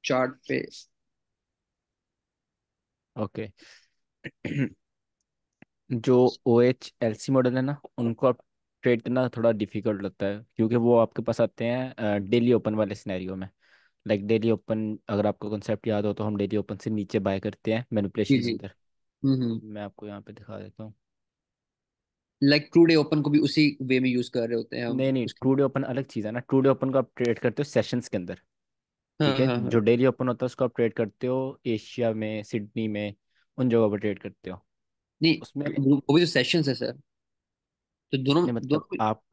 Chart पे। Okay. जो O H L C model है ना, उनको आप ट्रेड करना थोड़ा डिफिकल्ट लगता है, क्योंकि वो आपके पास आते हैं डेली ओपन वाले सिनेरियो में। लाइक डेली ओपन, अगर आपको कॉन्सेप्ट याद हो तो हम डेली ओपन से नीचे बाय करते हैं जी मैनिपुलेशन के जी। अंदर। हम्म। मैं आपको यहाँ पे दिखा देता हूँ। लाइक ट्रू डे ओपन को भी उसी वे में यूज कर रहे होते हैं हम नहीं नहीं, उसके। ट्रू डे ओपन अलग चीज़ है ना। ट्रू डे ओपन को आप ट्रेड करते हो सेशंस के अंदर। हाँ ठीक है, हाँ जो हाँ। डेली ओपन होता है उसको आप ट्रेड करते हो एशिया में, सिडनी में, उन जगहों पर ट्रेड करते हो उसमें। नहीं, वो भी तो सेशंस है सर। तो दोनों नहीं मतलब दोनों। आप,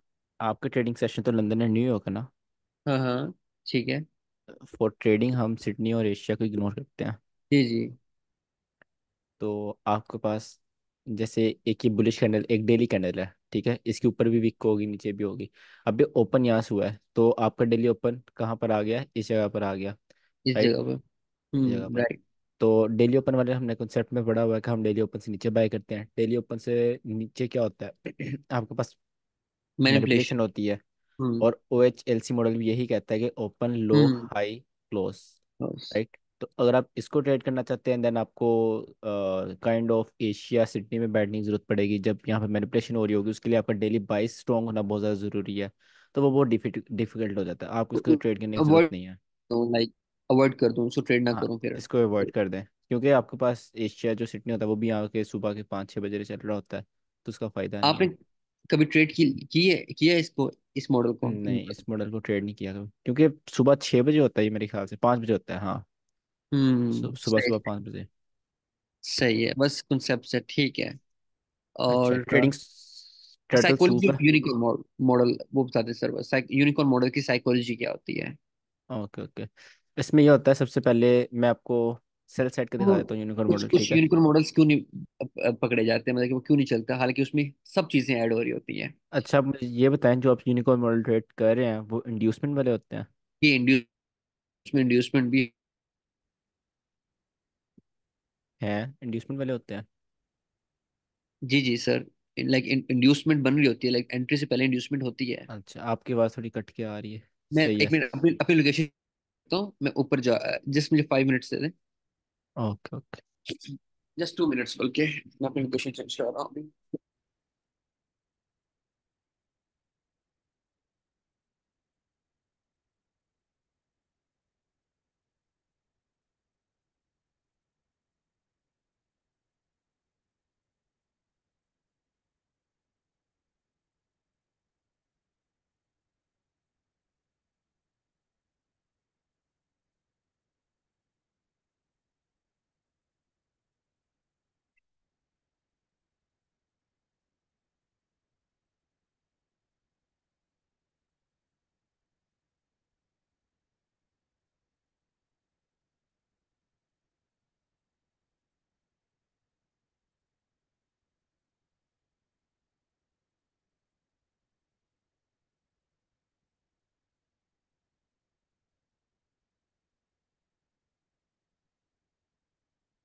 आपके ट्रेडिंग सेशन तो लंदन और न्यूयॉर्क है ना। हाँ हाँ। ठीक है। फॉर ट्रेडिंग हम सिडनी और एशिया को इग्नोर करते हैं। जी जी। तो आपके पास जैसे एक ही बुलिश कैंडल, एक डेली कैंडल है, ठीक है, इसके ऊपर भी वीक होगी, नीचे भी होगी। अब ये ओपन यहाँ से हुआ है, तो आपका डेली ओपन कहाँ पर आ गया है? इस जगह पर आ गया। इस राइट, जगह पे। इस जगह पर। राइट। तो डेली ओपन वाले हमने कॉन्सेप्ट में पढ़ा हुआ है कि हम डेली ओपन से नीचे बाय करते हैं। डेली ओपन से नीचे क्या होता है? आपके पास मैनिपुलेशन। मैनिपुलेशन होती है। हम्म और O H L C model भी यही कहता है कि open low hmm. High close. बस। राइट। तो अगर आप इसको ट्रेड करना चाहते हैं, देन आपको काइंड ऑफ एशिया सिडनी में बैठने की जरूरत पड़ेगी। जब यहाँ पे मैनिपुलेशन हो रही होगी, उसके लिए आपका डेली बाइस स्ट्रॉन्ग होना बहुत ज़्यादा ज़रूरी है। तो वो बहुत डिफिकल्ट हो जाता है, आपको इसको ट्रेड करने की जरूरत अवॉइड नहीं है। दूँ, लाइक अवॉइड कर दूँ, उसको ट्रेड ना हाँ, करूँ फिर। इसको अवॉइड कर दें, क्योंकि आपके पास एशिया जो सिडनी होता है वो भी यहाँ के सुबह के 5-6 बजे चल रहा होता है, तो उसका फ़ायदा नहीं आपने है। कभी ट्रेड किया है इसको, इस मॉडल को? नहीं, इस मॉडल को ट्रेड नहीं किया कभी, क्योंकि सुबह 6 बजे होता है ये, मेरे ख्याल से 5 बजे होता है, हाँ। सुबह सही सुबह है। 5 बजे। सही है, बस कॉन्सेप्ट से ठीक है। अच्छा, और ट्रेडिंग स्ट्रेटल साइकोलॉजी सूप ऑफ है। यूनिकॉर्न मॉडल वो बताते सर, बस यूनिकॉर्न मॉडल की साइकोलॉजी क्या होती है? Okay okay. इसमें ये होता है, सबसे पहले मैं आपको सेल सेट के वो दिखा देता हूँ यूनिकॉर्न कुछ मॉडल, कुछ ठीक है। यूनिकॉर्न मॉडल्स क्यों नहीं पकड़े जाते हैं, मतलब कि वो क्यों नहीं चलता, हालांकि उसमें सब चीजें ऐड हो रही होती हैं। अच्छा, आप मुझे ये बताएं, जो आप यूनिकॉर्न मॉडल ट्रेड कर रहे हैं वो इंड्यूसमेंट वाले होते हैं? ये इंड्यूसमेंट भी। हैं, इंड्यूसमेंट वाले होते हैं। जी जी सर। लाइक इंड्यूसमेंट बन रही होती है, लाइक एंट्री से पहले इंड्यूसमेंट होती है। अच्छा, आपकी आवाज़ थोड़ी कट के आ रही है। मैं सही है। एक मिनट अपनी अपनी लोकेशन तो मैं ऊपर जा, जस्ट मुझे 5 मिनट्स दे दें। Okay okay. जस्ट 2 मिनट्स, बल्कि मैं अपनी लोकेशन चेंज कर रहा हूँ अभी।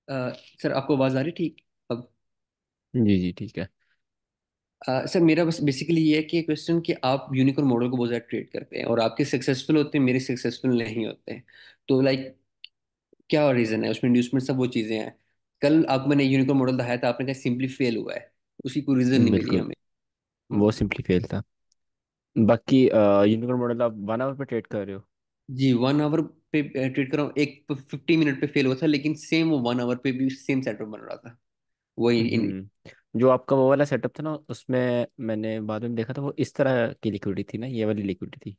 सर आपको आवाज आ रही ठीक अब? जी जी ठीक है। सर मेरा बस बेसिकली ये है कि क्वेश्चन कि आप यूनिकॉर्न मॉडल को बहुत ज़्यादा ट्रेड करते हैं और आपके सक्सेसफुल होते हैं, मेरे सक्सेसफुल नहीं होते हैं। तो लाइक क्या रीज़न है उसमें? इंड्यूसमेंट सब वो चीज़ें हैं। कल आपको मैंने यूनिकॉर्न मॉडल दिखाया था, आपने कहा सिंपली फेल हुआ है। उसकी कोई रीज़न नहीं मिली बिल्कुल, हमें। वो हम्म। सिंपली फेल था। बाकी यूनिकॉर्न मॉडल आप 1 आवर पे ट्रेड कर रहे हो? जी 1 आवर पे ट्रेड कर रहा हूँ, एक 50 मिनट पे फेल हुआ था, लेकिन सेम वो 1 आवर पे भी सेम सेटअप बन रहा था। वही इन। जो आपका वो वाला सेटअप था ना, उसमें मैंने बाद में देखा था, वो इस तरह की लिक्विडिटी थी ना, ये वाली लिक्विडिटी थी,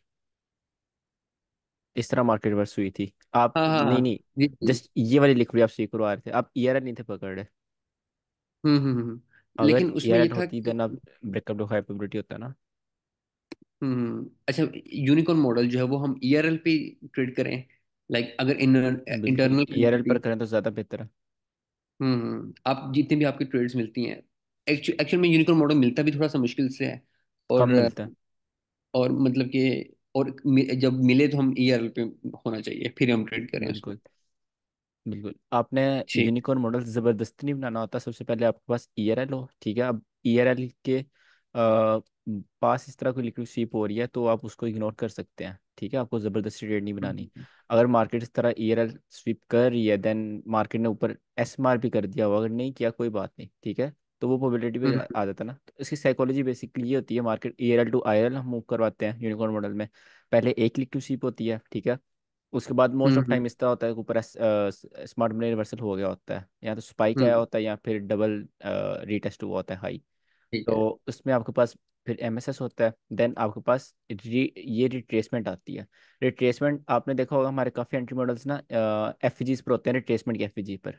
इस तरह मार्केट वर्स हुई थी। आप हाँ हाँ नहीं हाँ। नहीं, जी जी। जस्ट ये वाली लिक्विडिटी आप स्वीकार आ रहे थे, आप ईआरएल नहीं थे पकड़ रहे। अगर लेकिन उसमें ये ईआरएल था होती कि देन आप ब्रेकअप लो हाइपेबिलिटी होता ना। अच्छा, यूनिकॉर्न मॉडल जो है वो हम ईआरएल पे ट्रेड करें, लाइक अगर बिल्कुल, इंटरनल ईआरएल पर क्वांटिटी। करें तो ज़्यादा बेहतर है। आप जितने भी आपकी ट्रेड्स मिलती हैं, एक्चुअल में यूनिकॉर्न मॉडल मिलता भी थोड़ा सा मुश्किल से है। कम और मिलता है। और मतलब कि और जब मिले तो हम ईआरएल पे होना चाहिए, फिर हम ट्रेड करें उसको। बिल्कुल बिल्कुल। आपने जी। यूनिकॉर्न मॉडल ज़बरदस्ती नहीं बनाना होता, सबसे पहले आपके पास ईआरएल हो, ठीक है। अब ईआरएल के पास इस तरह कोई लिक्विड स्वीप हो रही है तो आप उसको इग्नोर कर सकते हैं, ठीक है, आपको ज़बरदस्ती ट्रेड नहीं बनानी। हम्म अगर मार्केट इस तरह ईआरएल स्वीप कर रही है, देन मार्केट ने ऊपर एसएमआर भी कर दिया हो, अगर नहीं किया कोई बात नहीं, ठीक है, तो वो प्रोबेबिलिटी भी हम्म आ जाता है ना। तो इसकी साइकोलॉजी बेसिकली ये होती है, मार्केट ईआरएल टू आईआरएल हम मूव करवाते हैं यूनिकॉर्न मॉडल में। पहले एक लिक्विड स्वीप होती है, ठीक है, उसके बाद मोस्ट ऑफ हम्म टाइम इस तरह होता है कि ऊपर स्मार्ट मनी रिवर्सल हो गया होता है, या तो स्पाइक आया हम्म, होता है या फिर डबल रीटेस्ट हुआ होता है हाई। ठीक है। तो उसमें आपके पास फिर एमएसएस होता है, देन आपके पास ये रिट्रेसमेंट आती है। रिट्रेसमेंट आपने देखा होगा हमारे काफ़ी एंट्री मॉडल्स ना एफजीज पर होते हैं, रिट्रेसमेंट की एफजी पर।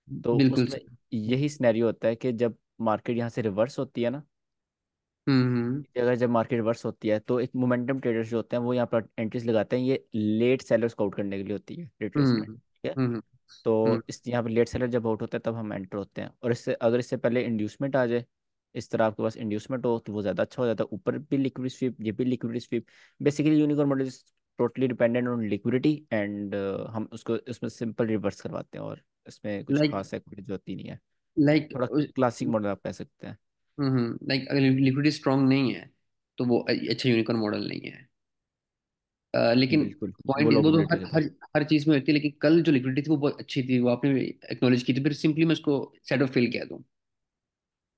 तो बिल्कुल उसमें सर। यही सिनेरियो होता है कि जब मार्केट यहाँ से रिवर्स होती है ना, हम्म। अगर जब मार्केट रिवर्स होती है तो एक मोमेंटम ट्रेडर्स जो होते हैं वो यहाँ पर एंट्रीज लगाते हैं, ये लेट सेलर्स को आउट करने के लिए होती है रिट्रेसमेंट, हम्म ठीक है। हम्म हम्म तो इस यहाँ पर लेट सेलर जब आउट होता है तब हम एंटर होते हैं, और इससे अगर इससे पहले इंड्यूसमेंट आ जाए, इस तरह आपके पास इंड्यूसमेंट हो तो वो ज़्यादा अच्छा हो जाता है, ऊपर भी लिक्विड स्वीप ये भी liquid sweep. Basically unicorn model is totally dependent on liquidity, and हम उसको इसमें सिंपल रिवर्स करवाते हैं, और इसमें कुछ लाइक खास एक्टिविटी होती नहीं है। लाइक थोड़ा क्लासिक मॉडल आप कह सकते हैं। लाइक अगर लिक्विडिटी स्ट्रांग नहीं है तो वो अच्छा यूनिकॉर्न मॉडल नहीं है। लेकिन बिल्कुल, वो पॉइंट लो वो तो प्रोबेबिलिटी हर रहता है। हर हर चीज में होती है, लेकिन कल जो लिक्विडिटी थी वो बहुत अच्छी थी, वो आपने एक्नॉलेज की थी, फिर सिंपली मैं उसको सेट ऑफ फेल कह दूं।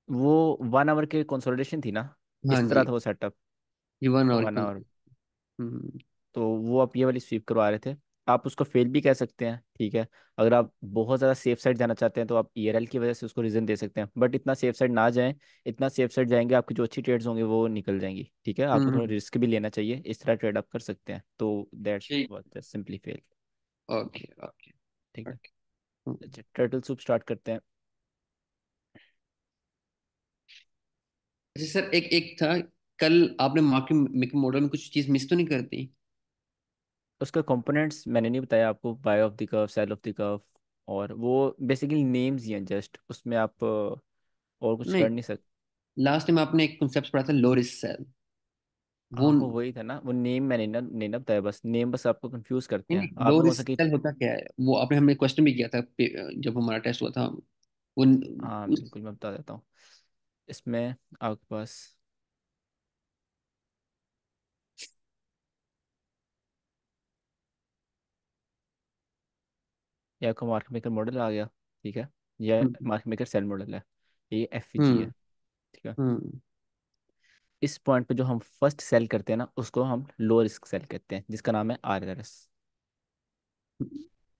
वो 1 आवर के कंसोलिडेशन थी ना, हाँ इस तरह जी। था वो सेटअप। जी, 1 आवर 1 आवर, हम्म तो वो आप ये वाली स्वीप करवा रहे थे। आप उसको फेल भी कह सकते हैं, ठीक है। अगर आप बहुत ज़्यादा सेफ साइड जाना चाहते हैं तो आप ईआरएल की वजह से उसको रीज़न दे सकते हैं, बट इतना सेफ साइड ना जाएं। इतना सेफ साइड जाएंगे आपकी जो अच्छी ट्रेड्स होंगे वो निकल जाएंगी, ठीक है, आपको थोड़ा हम्म रिस्क भी लेना चाहिए, इस तरह ट्रेड आप कर सकते हैं, तो दैट्स ठीक। What simply fail, okay okay ठीक है। ओके। अच्छा, टर्टल सूप स्टार्ट करते हैं। अच्छा सर, एक एक था, कल आपने मार्केट मेकिंग मॉडल में कुछ चीज मिस तो नहीं करती? उसका कंपोनेंट्स मैंने नहीं बताया आपको, buy of the curve, sell of the curve, और वो बेसिकली नेम्स ही हैं जस्ट, उसमें आप और कुछ नहीं, कर नहीं सकते। लास्ट टाइम आपने एक कॉन्सेप्ट पढ़ा था, लो रिस्क सेल। वो हाँ वो नहीं वही था ना, वो नेम मैंने नहीं ना बताया, बस नेम बस आपको कंफ्यूज करते नहीं, हैं, लो आपने कौन सा रिस्क कि। सेल होता क्या है वो आपने हमें क्वेश्चन भी किया था जब हमारा टेस्ट हुआ था। वो हाँ उस बिल्कुल, मैं बता देता हूँ। इसमें आपके पास ये आपका मार्केट मेकर मॉडल आ गया, ठीक है, यह हम्म मार्केट मेकर सेल मॉडल है, ये एफ जी हम्म है, ठीक है। हम्म इस पॉइंट पे जो हम फर्स्ट सेल करते हैं ना उसको हम लो रिस्क सेल कहते हैं, जिसका नाम है आर एल एस,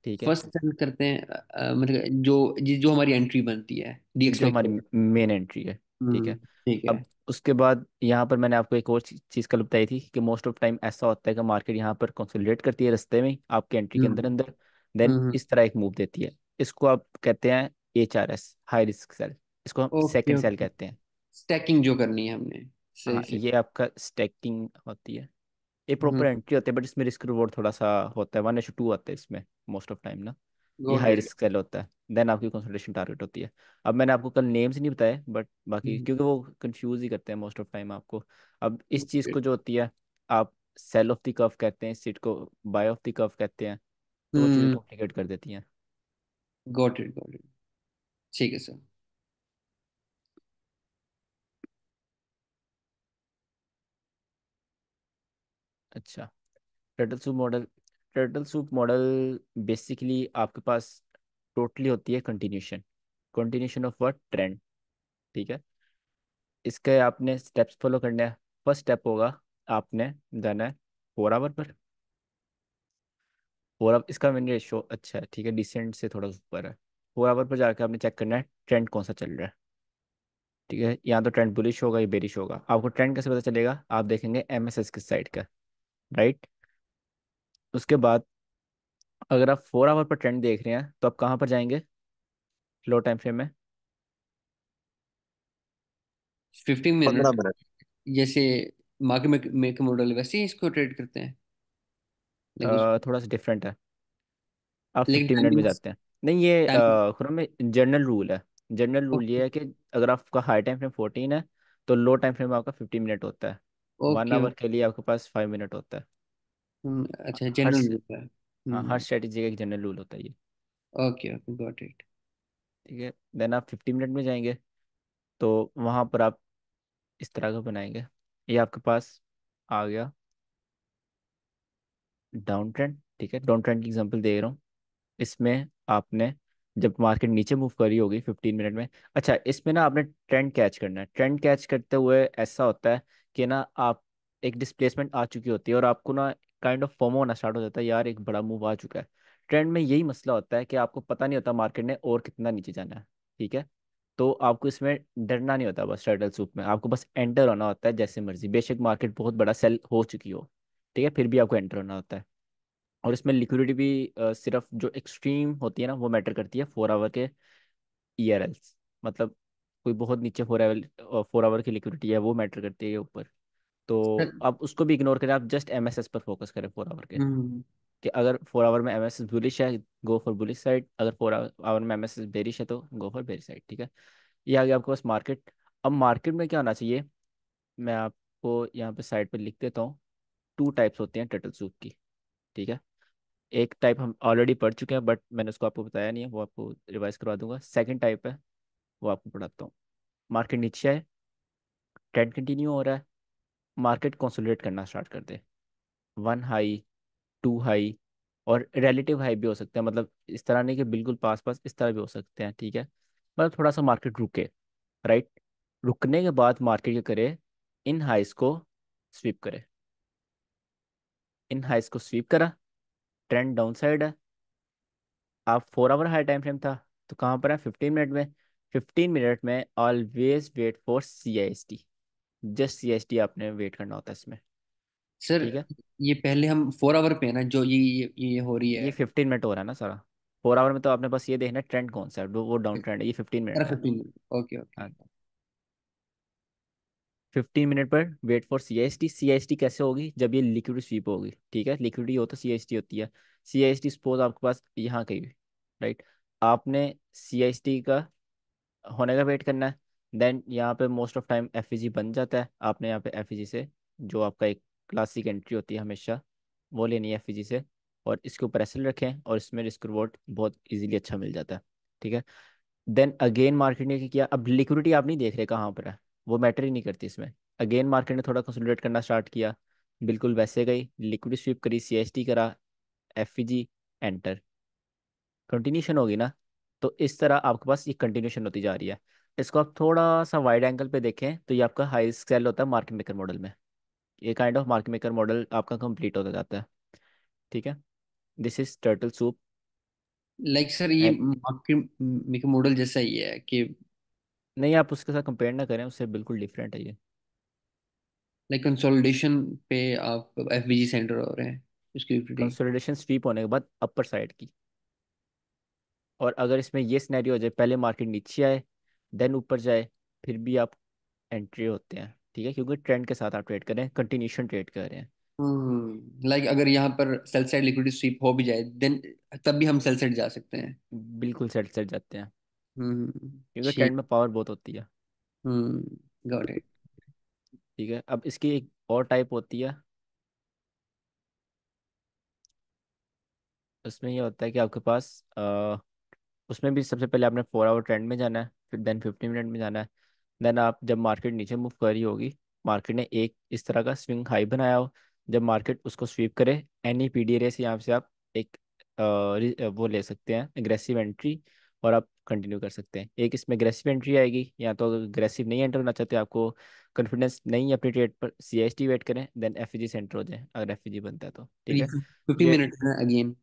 ठीक है। फर्स्ट सेल करते हैं, मतलब जो हमारी एंट्री बनती है जो DXY हमारी कोड। मेन एंट्री है, ठीक है। ठीक है। अब उसके बाद यहाँ पर मैंने आपको एक और चीज़ कल बताई थी कि मोस्ट ऑफ टाइम ऐसा होता है कि मार्केट यहाँ पर कंसोलिडेट करती है रास्ते में ही, आपके एंट्री के अंदर हम्म अंदर, देन हम्म इस तरह एक मूव देती है। इसको आप कहते हैं HRS, हाई रिस्क सेल, इसको हम ओके सेकंड सेल ओके। कहते हैं। स्टैकिंग जो करनी है हमने। सही हाँ सही। ये आपका स्टैकिंग होती है, ये प्रॉपर हम्म एंट्री होती है, बट इसमें रिस्क रिवॉर्ड थोड़ा सा होता है, 1:2 आता है इसमें मोस्ट ऑफ टाइम ना। ये गॉट हाई इट। रिस्क सेल होता है, देन आपकी कंसोलिडेशन टारगेट होती है। अब मैंने आपको कल नेम्स नहीं बताए, बट बाकी क्योंकि वो कंफ्यूज ही करते हैं मोस्ट ऑफ टाइम आपको। अब इस चीज़ को जो होती है, आप सेल ऑफ द कर्व कहते हैं, इस सीट को बाय ऑफ द कर्व कहते हैं, तो वो चीज़ें हम्म कॉम्प्लिकेट कर देती हैं। Got it. ठीक है सर। अच्छा, turtle soup model, turtle soup model basically आपके पास टोटली होती है continuation, continuation of what trend, ठीक है। इसके आपने स्टेप्स फॉलो करने हैं। फर्स्ट स्टेप होगा, आपने जाना है 4 आवर पर, 4 आवर इसका मैंने रेशो अच्छा है, ठीक है, डिसेंट से थोड़ा ऊपर है। 4 आवर पर जाकर आपने चेक करना है ट्रेंड कौन सा चल रहा है, ठीक है, या तो ट्रेंड बुलिश होगा या बेरिश होगा। आपको ट्रेंड कैसे पता चलेगा, आप देखेंगे MSS किस साइड का, राइट। उसके बाद अगर आप 4 आवर पर ट्रेंड देख रहे हैं तो आप कहाँ पर जाएंगे, लो टाइम फ्रेम में। 15 मिनट। 15 मिनट। जैसे मार्केट मेक मॉडल वैसे ही इसको ट्रेड करते हैं, लेकिन उस थोड़ा सा डिफरेंट है, आप लेकिन 50 मिनट में टाइमिंग जाते हैं। नहीं ये टाइम। खुरम में जनरल रूल है, जनरल रूल ये ओके है कि अगर आपका हाई टाइम फ्रेम 14 है तो लो टाइम फ्रेम आपका 50 मिनट होता है, वन ओके। आवर के लिए आपके पास 5 मिनट होता है। अच्छा, हर जनरल स- रूल है। हाँ, हर स्ट्रेटेजी का एक जनरल रूल होता है ये, ओके ओके गॉट इट। ठीक है। देन आप 50 मिनट में जाएंगे तो वहाँ पर आप इस तरह का बनाएंगे ये आपके पास आ गया डाउन ट्रेंड। ठीक है, डाउन ट्रेंड की एग्जांपल दे रहा हूँ। इसमें आपने जब मार्केट नीचे मूव करी होगी 15 मिनट में, अच्छा इसमें ना आपने ट्रेंड कैच करना है। ट्रेंड कैच करते हुए ऐसा होता है कि ना आप, एक डिस्प्लेसमेंट आ चुकी होती है और आपको ना काइंड ऑफ फोमो होना स्टार्ट हो जाता है, यार एक बड़ा मूव आ चुका है। ट्रेंड में यही मसला होता है कि आपको पता नहीं होता मार्केट ने और कितना नीचे जाना है। ठीक है, तो आपको इसमें डरना नहीं होता, बस टर्टल सूप में आपको बस एंटर होना होता है जैसे मर्जी, बेशक मार्केट बहुत बड़ा सेल हो चुकी हो। ठीक है, फिर भी आपको एंटर होना होता है। और इसमें लिक्विडिटी भी सिर्फ जो एक्सट्रीम होती है ना वो मैटर करती है 4 आवर के ERLs, मतलब कोई बहुत नीचे 4 आवर की लिक्विडिटी है वो मैटर करती है ये ऊपर। सर। तो आप उसको भी इग्नोर करें, आप जस्ट MSS पर फोकस करें 4 आवर के, हम्म। कि अगर 4 आवर में MSS बुलिश है गो फॉर बुलिश साइड, अगर 4 आवर में MSS बेरिश है तो गो फॉर बेरिश साइड। ठीक है, ये आ गया आपके पास मार्केट। अब मार्केट में क्या होना चाहिए, मैं आपको यहाँ पे साइड पे लिख देता हूँ। 2 टाइप्स होती हैं टर्टल सूप की। ठीक है, एक टाइप हम ऑलरेडी पढ़ चुके हैं बट मैंने उसको आपको बताया नहीं है, वो आपको रिवाइज करवा दूंगा। सेकंड टाइप है, वो आपको पढ़ाता हूँ। मार्केट नीचे है, ट्रेंड कंटिन्यू हो रहा है, मार्केट कंसोलिडेट करना स्टार्ट कर दे। 1 हाई, 2 हाई, और रिलेटिव हाई भी हो सकते हैं, मतलब इस तरह नहीं कि बिल्कुल पास पास, इस तरह भी हो सकते हैं। ठीक है, मतलब थोड़ा सा मार्केट रुके, राइट। रुकने के बाद मार्केट क्या करे, इन हाइस को स्वीप करे। इन हाइस को स्वीप करा, ट्रेंड डाउन साइड है। आप 4 आवर हाई टाइम फ्रेम था, तो कहाँ पर है, 15 मिनट में। 15 मिनट में always wait for CIST, just CIST आपने वेट करना होता है इसमें। सर, ठीक है, ये पहले हम 4 आवर पे है ना, जो ये हो रही ये है। 15 मिनट हो रहा है ना सारा। 4 आवर में तो आपने बस ये देखना है ट्रेंड कौन सा है, वो डाउन ट्रेंड है, ये 15 मिनट है। 15 मिनट, ओके ओके। हाँ, 15 मिनट पर वेट फॉर CIST कैसे होगी, जब ये लिक्विड स्वीप होगी। ठीक है, लिक्विडिटी हो तो CIST होती है। CIST सपोज आपके पास यहाँ कहीं, राइट। आपने CIST का होने का वेट करना है। देन यहाँ पे मोस्ट ऑफ टाइम FEG बन जाता है, आपने यहाँ पे FEG से, जो आपका एक क्लासिक एंट्री होती है हमेशा, वो लेनी है FEG से। और इसके ऊपर एसएल रखें और इसमें रिस्क रिवॉर्ड बहुत इजीली अच्छा मिल जाता है। ठीक है, देन अगेन मार्केट ने क्या किया, अब लिक्विडिटी आप नहीं देख रहे कहाँ पर है, वो मैटर ही नहीं करती इसमें। अगेन मार्केट ने थोड़ा कंसोलिडेट करना स्टार्ट किया, बिल्कुल वैसे गई, लिक्विडिटी स्वीप करी, CIST करा, FEG, एंटर, कंटिन्यूशन होगी ना। तो इस तरह आपके पास ये कंटिन्यूशन होती जा रही है। इसको आप थोड़ा सा वाइड एंगल पे देखें तो ये आपका हाई रिस्क सेल होता है मार्केट मेकर मॉडल में। ये kind of market maker model आपका कंप्लीट होता जाता है। ठीक है, this is turtle soup. Like sir, ये एंड मार्केट मेकर मॉडल जैसा ही है कि नहीं, आप उसके साथ कंपेयर ना करें, उससे बिल्कुल डिफरेंट है ये। लाइक कंसोलिडेशन पे आप एफबीजी सेंटर हो रहे हैं उसकी लिक्विडिटी। कंसोलिडेशन स्वीप होने के बाद अपर साइड की, और अगर इसमें ये सिनेरियो हो जाए पहले मार्केट नीचे आए देन ऊपर जाए, फिर भी आप एंट्री होते हैं। ठीक है, क्योंकि ट्रेंड के साथ आप ट्रेड कर रहे हैं, कंटिन्यूशन ट्रेड कर रहे हैं। लाइक अगर यहाँ पर सेल साइड लिक्विडिटी स्वीप हो भी जाए, देन तब भी हम सेल साइड जा सकते हैं। बिल्कुल सेट सेट जाते हैं, क्योंकि ठीक। ट्रेंड में पावर बहुत होती है। Got it. ठीक है, अब इसकी एक और टाइप होती है। उसमें ये होता है कि आपके पास उसमें भी सबसे पहले आपने 4 आवर ट्रेंड में जाना है, फिर देन 15 मिनट में जाना है। देन आप जब मार्केट नीचे मूव कर रही होगी, मार्केट ने एक इस तरह का स्विंग हाई बनाया हो, जब मार्केट उसको स्वीप करे, एनी PDRA से यहाँ से आप एक वो ले सकते हैं एग्रेसिव एंट्री, और आप कंटिन्यू कर सकते हैं। एक इसमें एग्रेसिव एंट्री आएगी, या तो अगर एग्रेसिव नहीं एंटर होना चाहते, आपको कॉन्फिडेंस नहीं है अपनी ट्रेड पर, CIST वेट करें, देन FEG से एंटर हो जाए अगर FEG बनता है तो। ठीक है, 15 मिनट है अगेन।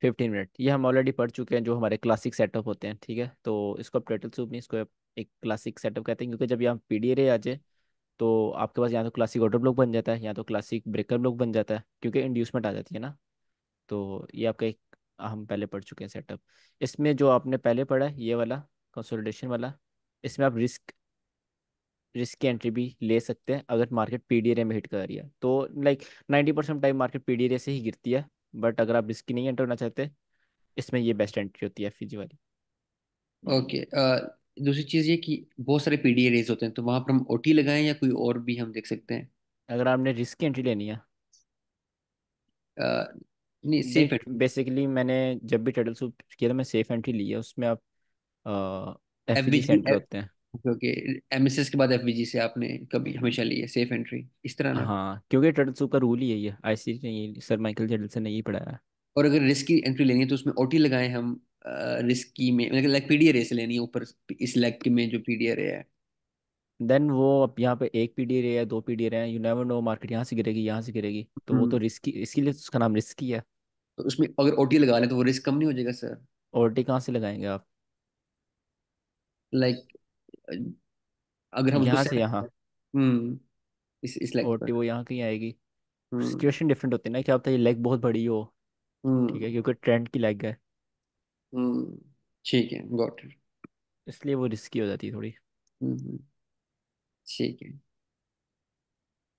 15 मिनट ये हम ऑलरेडी पढ़ चुके हैं, जो हमारे क्लासिक सेटअप होते हैं। ठीक है, तो इसको आप टर्टल सूप नहीं, इसको आप एक क्लासिक सेटअप कहते हैं, क्योंकि जब यहाँ PDRA आ जाए तो आपके पास या तो क्लासिक ऑर्डर ब्लॉक बन जाता है, या तो क्लासिक ब्रेकर ब्लॉक बन जाता है, क्योंकि इंड्यूसमेंट आ जाती है ना। तो ये आपका एक, हम पहले पढ़ चुके हैं सेटअप। इसमें जो आपने पहले पढ़ा है ये वाला कंसोलिडेशन वाला, इसमें आप रिस्क की एंट्री भी ले सकते हैं अगर मार्केट PDRA में हिट कर रही है तो। लाइक 90% टाइम मार्केट PDRA से ही गिरती है, बट अगर आप रिस्क की नहीं एंटर होना चाहते, इसमें ये बेस्ट एंट्री होती है FEG वाली। ओके। दूसरी चीज़ ये कि बहुत सारे पीडीए रेज होते हैं, तो वहां पर हम ओटी लगाएं या कोई और भी हम देख सकते हैं। अगर आपने रिस्क की एंट्री लेनी है, अ, नहीं, नहीं, सेफ एंट्री। बेसिकली मैंने जब भी टर्टल सूप किया था मैं सेफ एंट्री ली है, उसमें आप FEG से एफबीजी एंटर होते हैं। ओके। एमएसएस के बाद एफवीजी से आपने कभी हमेशा ली है सेफ एंट्री इस तरह ना? हाँ, क्योंकि टर्टल सूप का रूल ही यही है, आईसीसी ने ये सर माइकल जेडलसन ने यही पढ़ाया। और अगर रिस्क की एंट्री लेनी है तो उसमें ओटी लगाए हम, रिस्क की में मतलब लाइक पीडीआर से लेनी है ऊपर, इस लेग के में जो पीडीआर है। देन वो अब यहाँ पे एक पीडी रे है, दो पीडी रे है, यू नेवर नो, मार्केट यहाँ से गिरेगी, यहाँ से गिरेगी, तो वो हम्म। तो रिस्की, इसके लिए तो उसका नाम रिस्की है। तो उसमें अगर ओटी लगा लें तो वो रिस्क कम नहीं हो जाएगा सर? ओटी कहाँ से लगाएंगे आप? लाइक अगर हम उसको यहाँ से सेट, यहाँ। हम्म, इस लेग ओटी पर। वो यहाँ कहीं आएगी। हम्म। सिचुएशन डिफरेंट होती है ना, क्या होता है ये लेग बहुत बड़ी हो, ठीक हम्म। है, क्योंकि ट्रेंड की लेग है, हम्म। ठीक है, गॉट इट। इसलिए वो रिस्की हो जाती है थोड़ी। हम्म। ठीक है।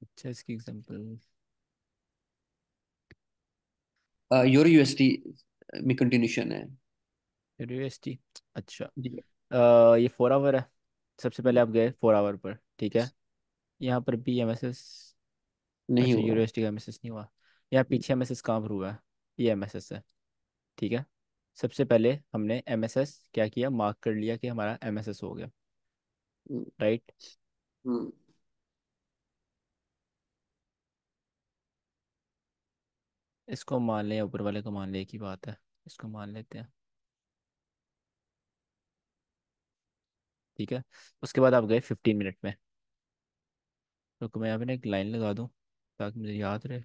अच्छा, इसकी एग्जांपल। यूरो यूएसडी में कंटिन्यूशन है। यूएसटी। अच्छा। जी। ये 4 आवर है। सबसे पहले आप गए 4 आवर पर, ठीक है। यहाँ पर भी एमएसएस। नहीं अच्छा, हुआ। यूनिवर्सिटी का एमएसएस नहीं हुआ। यहाँ पीछे एमएसएस कहाँ पर हुआ है? ये एमएसएस है, ठीक है। सबसे पहले हमने एमएसएस क्या किया, मार्क कर लिया कि हमारा एमएसएस हो गया, हम्म। राइट। हम्म। इसको मान लें, ऊपर वाले को मान ले, एक ही बात है, इसको मान लेते हैं, ठीक है। उसके बाद आप गए 15 मिनट में। तो मैं यहाँ पे ना एक लाइन लगा दूँ ताकि मुझे याद रहे।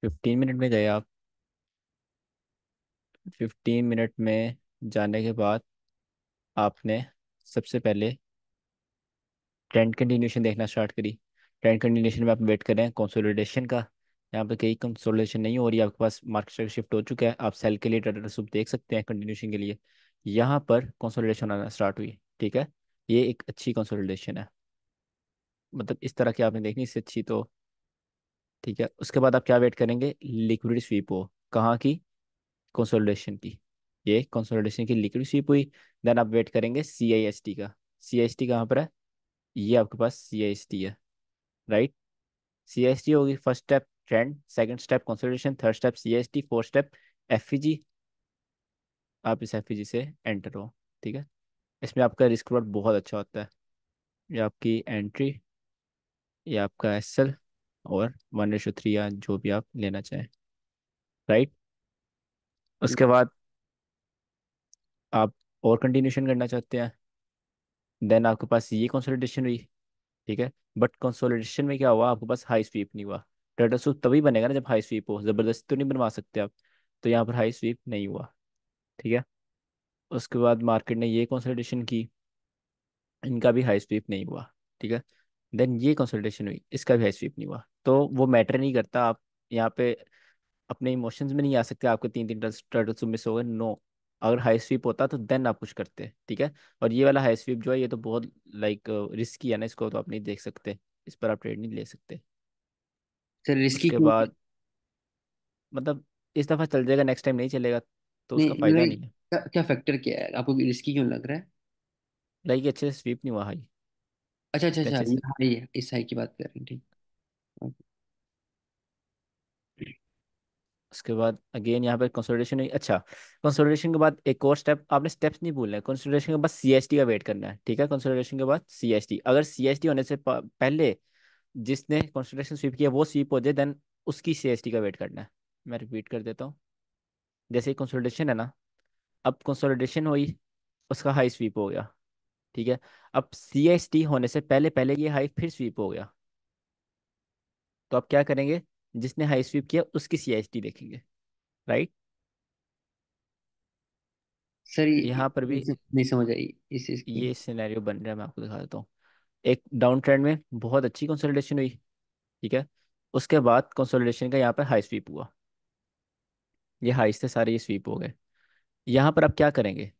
15 मिनट में गए आप। 15 मिनट में जाने के बाद आपने सबसे पहले ट्रेंड कंटिन्यूशन देखना स्टार्ट करी। ट्रेंड कंटिन्यूशन में आप वेट कर रहे हैं कंसोलिडेशन का। यहाँ पे कहीं कंसोलिडेशन नहीं हो रही है, आपके पास मार्केट शेयर शिफ्ट हो चुका है, आप सेल के लिए ट्रेडर सूप देख सकते हैं कंटिन्यूशन के लिए। यहाँ पर कंसोलिडेशन आना स्टार्ट हुई, ठीक है। ये एक अच्छी कंसोलिडेशन है, मतलब इस तरह की आपने देखनी, इससे अच्छी तो, ठीक है। उसके बाद आप क्या वेट करेंगे, लिक्विडिटी स्वीप हो, कहाँ की? कंसोलिडेशन की। ये कंसोलिडेशन की लिक्विड स्वीप हुई। देन आप वेट करेंगे सी आई एस टी का। सी आई एस टी कहाँ पर है? ये आपके पास सी आई एस टी है, राइट। सी एस टी होगी first step trend, second step consolidation, third step C S T, fourth step F E G. आप इस एफ ई जी से एंटर हो, ठीक है। इसमें आपका रिस्क रॉट बहुत अच्छा होता है। ये आपकी एंट्री, ये आपका एस एल, और 1:3 या जो भी आप लेना चाहें, राइट। उसके बाद आप और कंटिन्यूशन करना चाहते हैं, देन आपके पास ये कंसोलिडेशन हुई, ठीक है। बट कंसोलिडेशन में क्या हुआ, आपके पास हाई स्वीप नहीं हुआ। ट्रेडर सूट तभी बनेगा ना जब हाई स्वीप हो, जबरदस्ती तो नहीं बनवा सकते आप। तो यहाँ पर हाई स्वीप नहीं हुआ, ठीक है। उसके बाद मार्केट ने ये कंसोलिडेशन की, इनका भी हाई स्वीप नहीं हुआ, ठीक है। देन ये कंसोलिडेशन हुई, इसका भी हाई स्वीप नहीं हुआ, तो वो मैटर नहीं करता। आप यहाँ पे अपने इमोशंस में नहीं आ सकते, आपके तीन तीन टर्टल सूप मिस हो गए, नो। अगर हाई स्वीप होता तो देन आप कुछ करते, ठीक है। और ये वाला हाई स्वीप जो है, ये तो बहुत लाइक रिस्की है ना, इसको तो आप नहीं देख सकते, इस पर आप ट्रेड नहीं ले सकते। सर रिस्की उसके क्यों है? बाद मतलब इस दफ़ा चल जाएगा, नेक्स्ट टाइम नहीं चलेगा, तो उसका नहीं फ़ायदा लाइक नहीं है। क्या, क्या फैक्टर क्या है आपको रिस्की क्यों लग रहा है? लाइक ये अच्छे से स्वीप नहीं हुआ हाई, अच्छा अच्छा अच्छा, अच्छे ये से। हाई है, इस हाई की बात कर रहे हैं, ठीक। उसके बाद अगेन यहाँ पे कंसोलिडेशन हुई, अच्छा। कंसोलिडेशन के बाद एक और स्टेप, आपने स्टेप्स नहीं भूलना है। कंसोलिडेशन के बाद सी एस टी का वेट करना है, ठीक है। कंसोलिडेशन के बाद सी एस टी, अगर सी एस टी होने से पहले जिसने कंसोलिडेशन स्वीप किया वो स्वीप हो जाए, देन उसकी सी एस टी का वेट करना है। मैं रिपीट कर देता हूँ। जैसे कंसोलिडेशन है ना, अब कंसोलिडेशन हुई, उसका हाई स्वीप हो गया, ठीक है। अब सी एस टी होने से पहले पहले ये हाई फिर स्वीप हो गया, तो आप क्या करेंगे, जिसने हाई स्वीप किया उसकी सी एस टी देखेंगे, राइट। सर यहाँ पर भी नहीं समझ आई इस चीज की। ये सिनेरियो बन रहा है, मैं आपको दिखा देता हूँ। एक डाउन ट्रेंड में बहुत अच्छी कंसोलिडेशन हुई, ठीक है। उसके बाद कंसोलिडेशन का यहाँ पर हाई स्वीप हुआ, ये हाई से सारे ये स्वीप हो गए। यहाँ पर आप क्या करेंगे,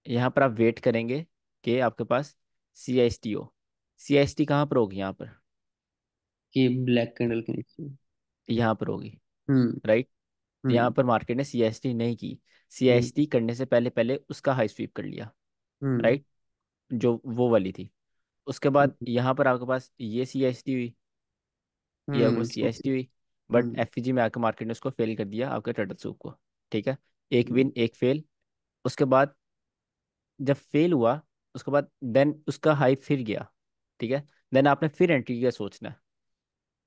यहाँ पर आप वेट करेंगे कि आपके पास सी एस टी हो। सी एस टी कहाँ पर होगी, यहाँ पर, कि ब्लैक कैंडल के नीचे। यहाँ पर होगी, हम्म। राइट। यहाँ हम्म। पर मार्केट ने सी एस टी नहीं की, सी हम्म। एस टी करने से पहले पहले उसका हाई स्वीप कर लिया, हम्म। राइट, जो वो वाली थी। उसके बाद यहाँ पर आपके पास ये सी एस टी हुई, ये आपके हम्म। पास सी एस टी हुई। But hmm. एफ में आकर मार्केट ने उसको फेल कर दिया, आपके टर्टल सूप को, ठीक है। एक हम्म। विन एक फेल। उसके बाद जब फेल हुआ उसके बाद देन उसका हाई फिर गया, ठीक है, देन आपने फिर एंट्री का सोचना है,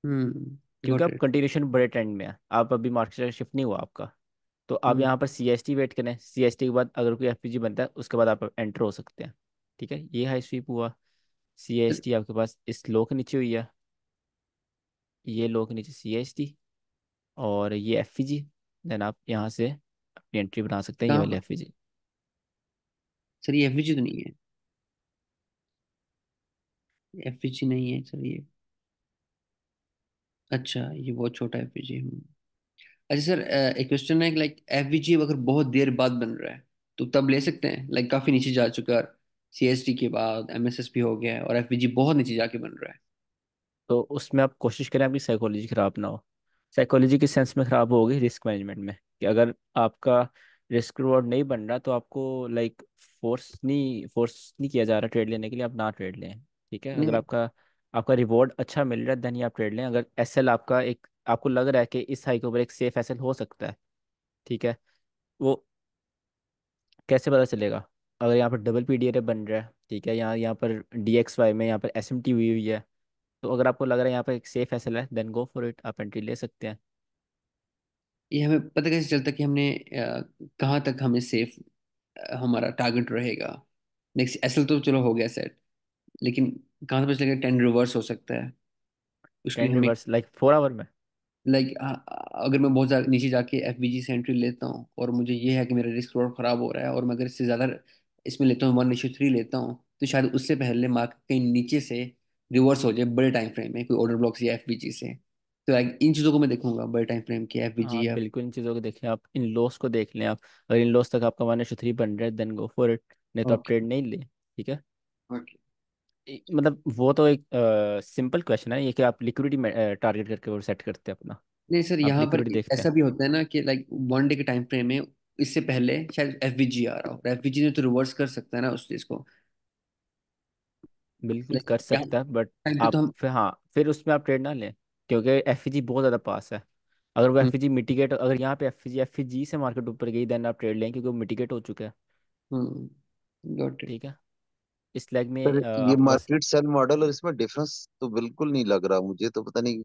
क्योंकि गॉट आप इट। कंटिन्यूशन बड़े ट्रेंड में है, आप अभी मार्केट शिफ्ट नहीं हुआ आपका। तो आप हम्म। यहाँ पर सी एस टी वेट करें, सी एस टी के बाद अगर कोई एफ पी जी बनता है उसके बाद आप एंटर हो सकते हैं। ठीक है, ये हाई स्वीप हुआ। सी एस टी आपके पास इस लो के नीचे हुई है, ये लो के नीचे सी एस टी, और ये एफ पी जी। देन आप यहाँ से अपनी एंट्री बना सकते हैं, ये कहाँ वाले पर? F P G. सर ये एफवीजी तो नहीं है? एफवीजी नहीं है सर ये। अच्छा, ये बहुत छोटा एफवीजी। अच्छा सर, एक क्वेश्चन है, लाइक एफवीजी अगर बहुत देर बाद बन रहा है तो तब ले सकते हैं? लाइक काफी नीचे जा चुका है, सीएसटी के बाद एमएसएसपी हो गया है और एफवीजी बहुत नीचे जाके बन रहा है। तो उसमें आप कोशिश करें आपकी साइकोलॉजी खराब ना हो। साइकोलॉजी के सेंस में खराब होगी रिस्क मैनेजमेंट में, कि अगर आपका रिस्क रिवॉर्ड नहीं बन रहा तो आपको लाइक फोर्स नहीं किया जा रहा ट्रेड लेने के लिए, आप ना ट्रेड लें। ठीक है, अगर नहीं आपका आपका रिवॉर्ड अच्छा मिल रहा है देन ही आप ट्रेड लें। अगर एस एल आपका एक, आपको लग रहा है कि इस हाई के ऊपर एक सेफ एस एल हो सकता है, ठीक है, वो कैसे पता चलेगा? अगर यहाँ पर डबल पी डी आर बन रहा है, ठीक है, यहाँ यहाँ पर डी एक्स वाई में यहाँ पर एस एम टी हुई हुई है, तो अगर आपको लग रहा है यहाँ पर एक सेफ एस एल है देन गो फॉर इट, आप एंट्री ले सकते हैं। ये हमें पता कैसे चलता कि हमने कहाँ तक हमें सेफ हमारा टारगेट रहेगा? नेक्स्ट एसएल तो चलो हो गया सेट, लेकिन कहाँ से पता चलेगा ट्रेंड रिवर्स हो सकता है? उसके लिए ट्रेंड हमें रिवर्स लाइक 4 आवर में? लाइक, अगर मैं बहुत ज़्यादा नीचे जाके एफवीजी से एंट्री लेता हूँ और मुझे ये है कि मेरा रिस्क थोड़ा खराब हो रहा है, और मैं अगर इससे ज़्यादा इसमें लेता हूँ, 1:3 लेता हूँ, तो शायद उससे पहले मार्केट कहीं नीचे से रिवर्स हो जाए बड़े टाइम फ्रेम में, कोई ऑर्डर ब्लॉक या एफवीजी से। तो लाइक इन चीज़ों को मैं देखूंगा, बड़े टाइम फ्रेम के हाँ एफवीजी या। बिल्कुल, इन चीज़ों को देखें, आप इन लॉस को देख लें। आप अगर इन लॉस तक आपका 1:3 बन रहा है देन गो फॉर इट, नहीं तो आप ओके। ट्रेड नहीं ले। ठीक है, ओके। मतलब वो तो एक सिंपल क्वेश्चन है ये, कि आप लिक्विडिटी टारगेट करके वो सेट करते हैं अपना, नहीं सर, आप यहाँ पर लिक्विडिटी देखते ऐसा हैं। भी होता है ना कि लाइक 1 डे के टाइम फ्रेम में इससे पहले शायद एफवीजी आ रहा हो, एफवीजी ने तो रिवर्स कर सकता है ना उस चीज़ को। बिल्कुल लाइक कर क्या सकता है, बट टाइम पे तो आप हम। फिर, हाँ फिर उसमें आप ट्रेड ना लें, क्योंकि एफ बहुत ज़्यादा पास है। अगर वो एफ मिटिगेट, अगर यहाँ पे एफ जी से मार्केट ऊपर गई देन आप ट्रेड लें, क्योंकि वो मिटिगेट हो चुका है। Got it. ठीक है, इस लेग पर में ये आपके पास मार्केट सेल मॉडल और इसमें डिफरेंस तो बिल्कुल नहीं लग रहा मुझे, तो पता नहीं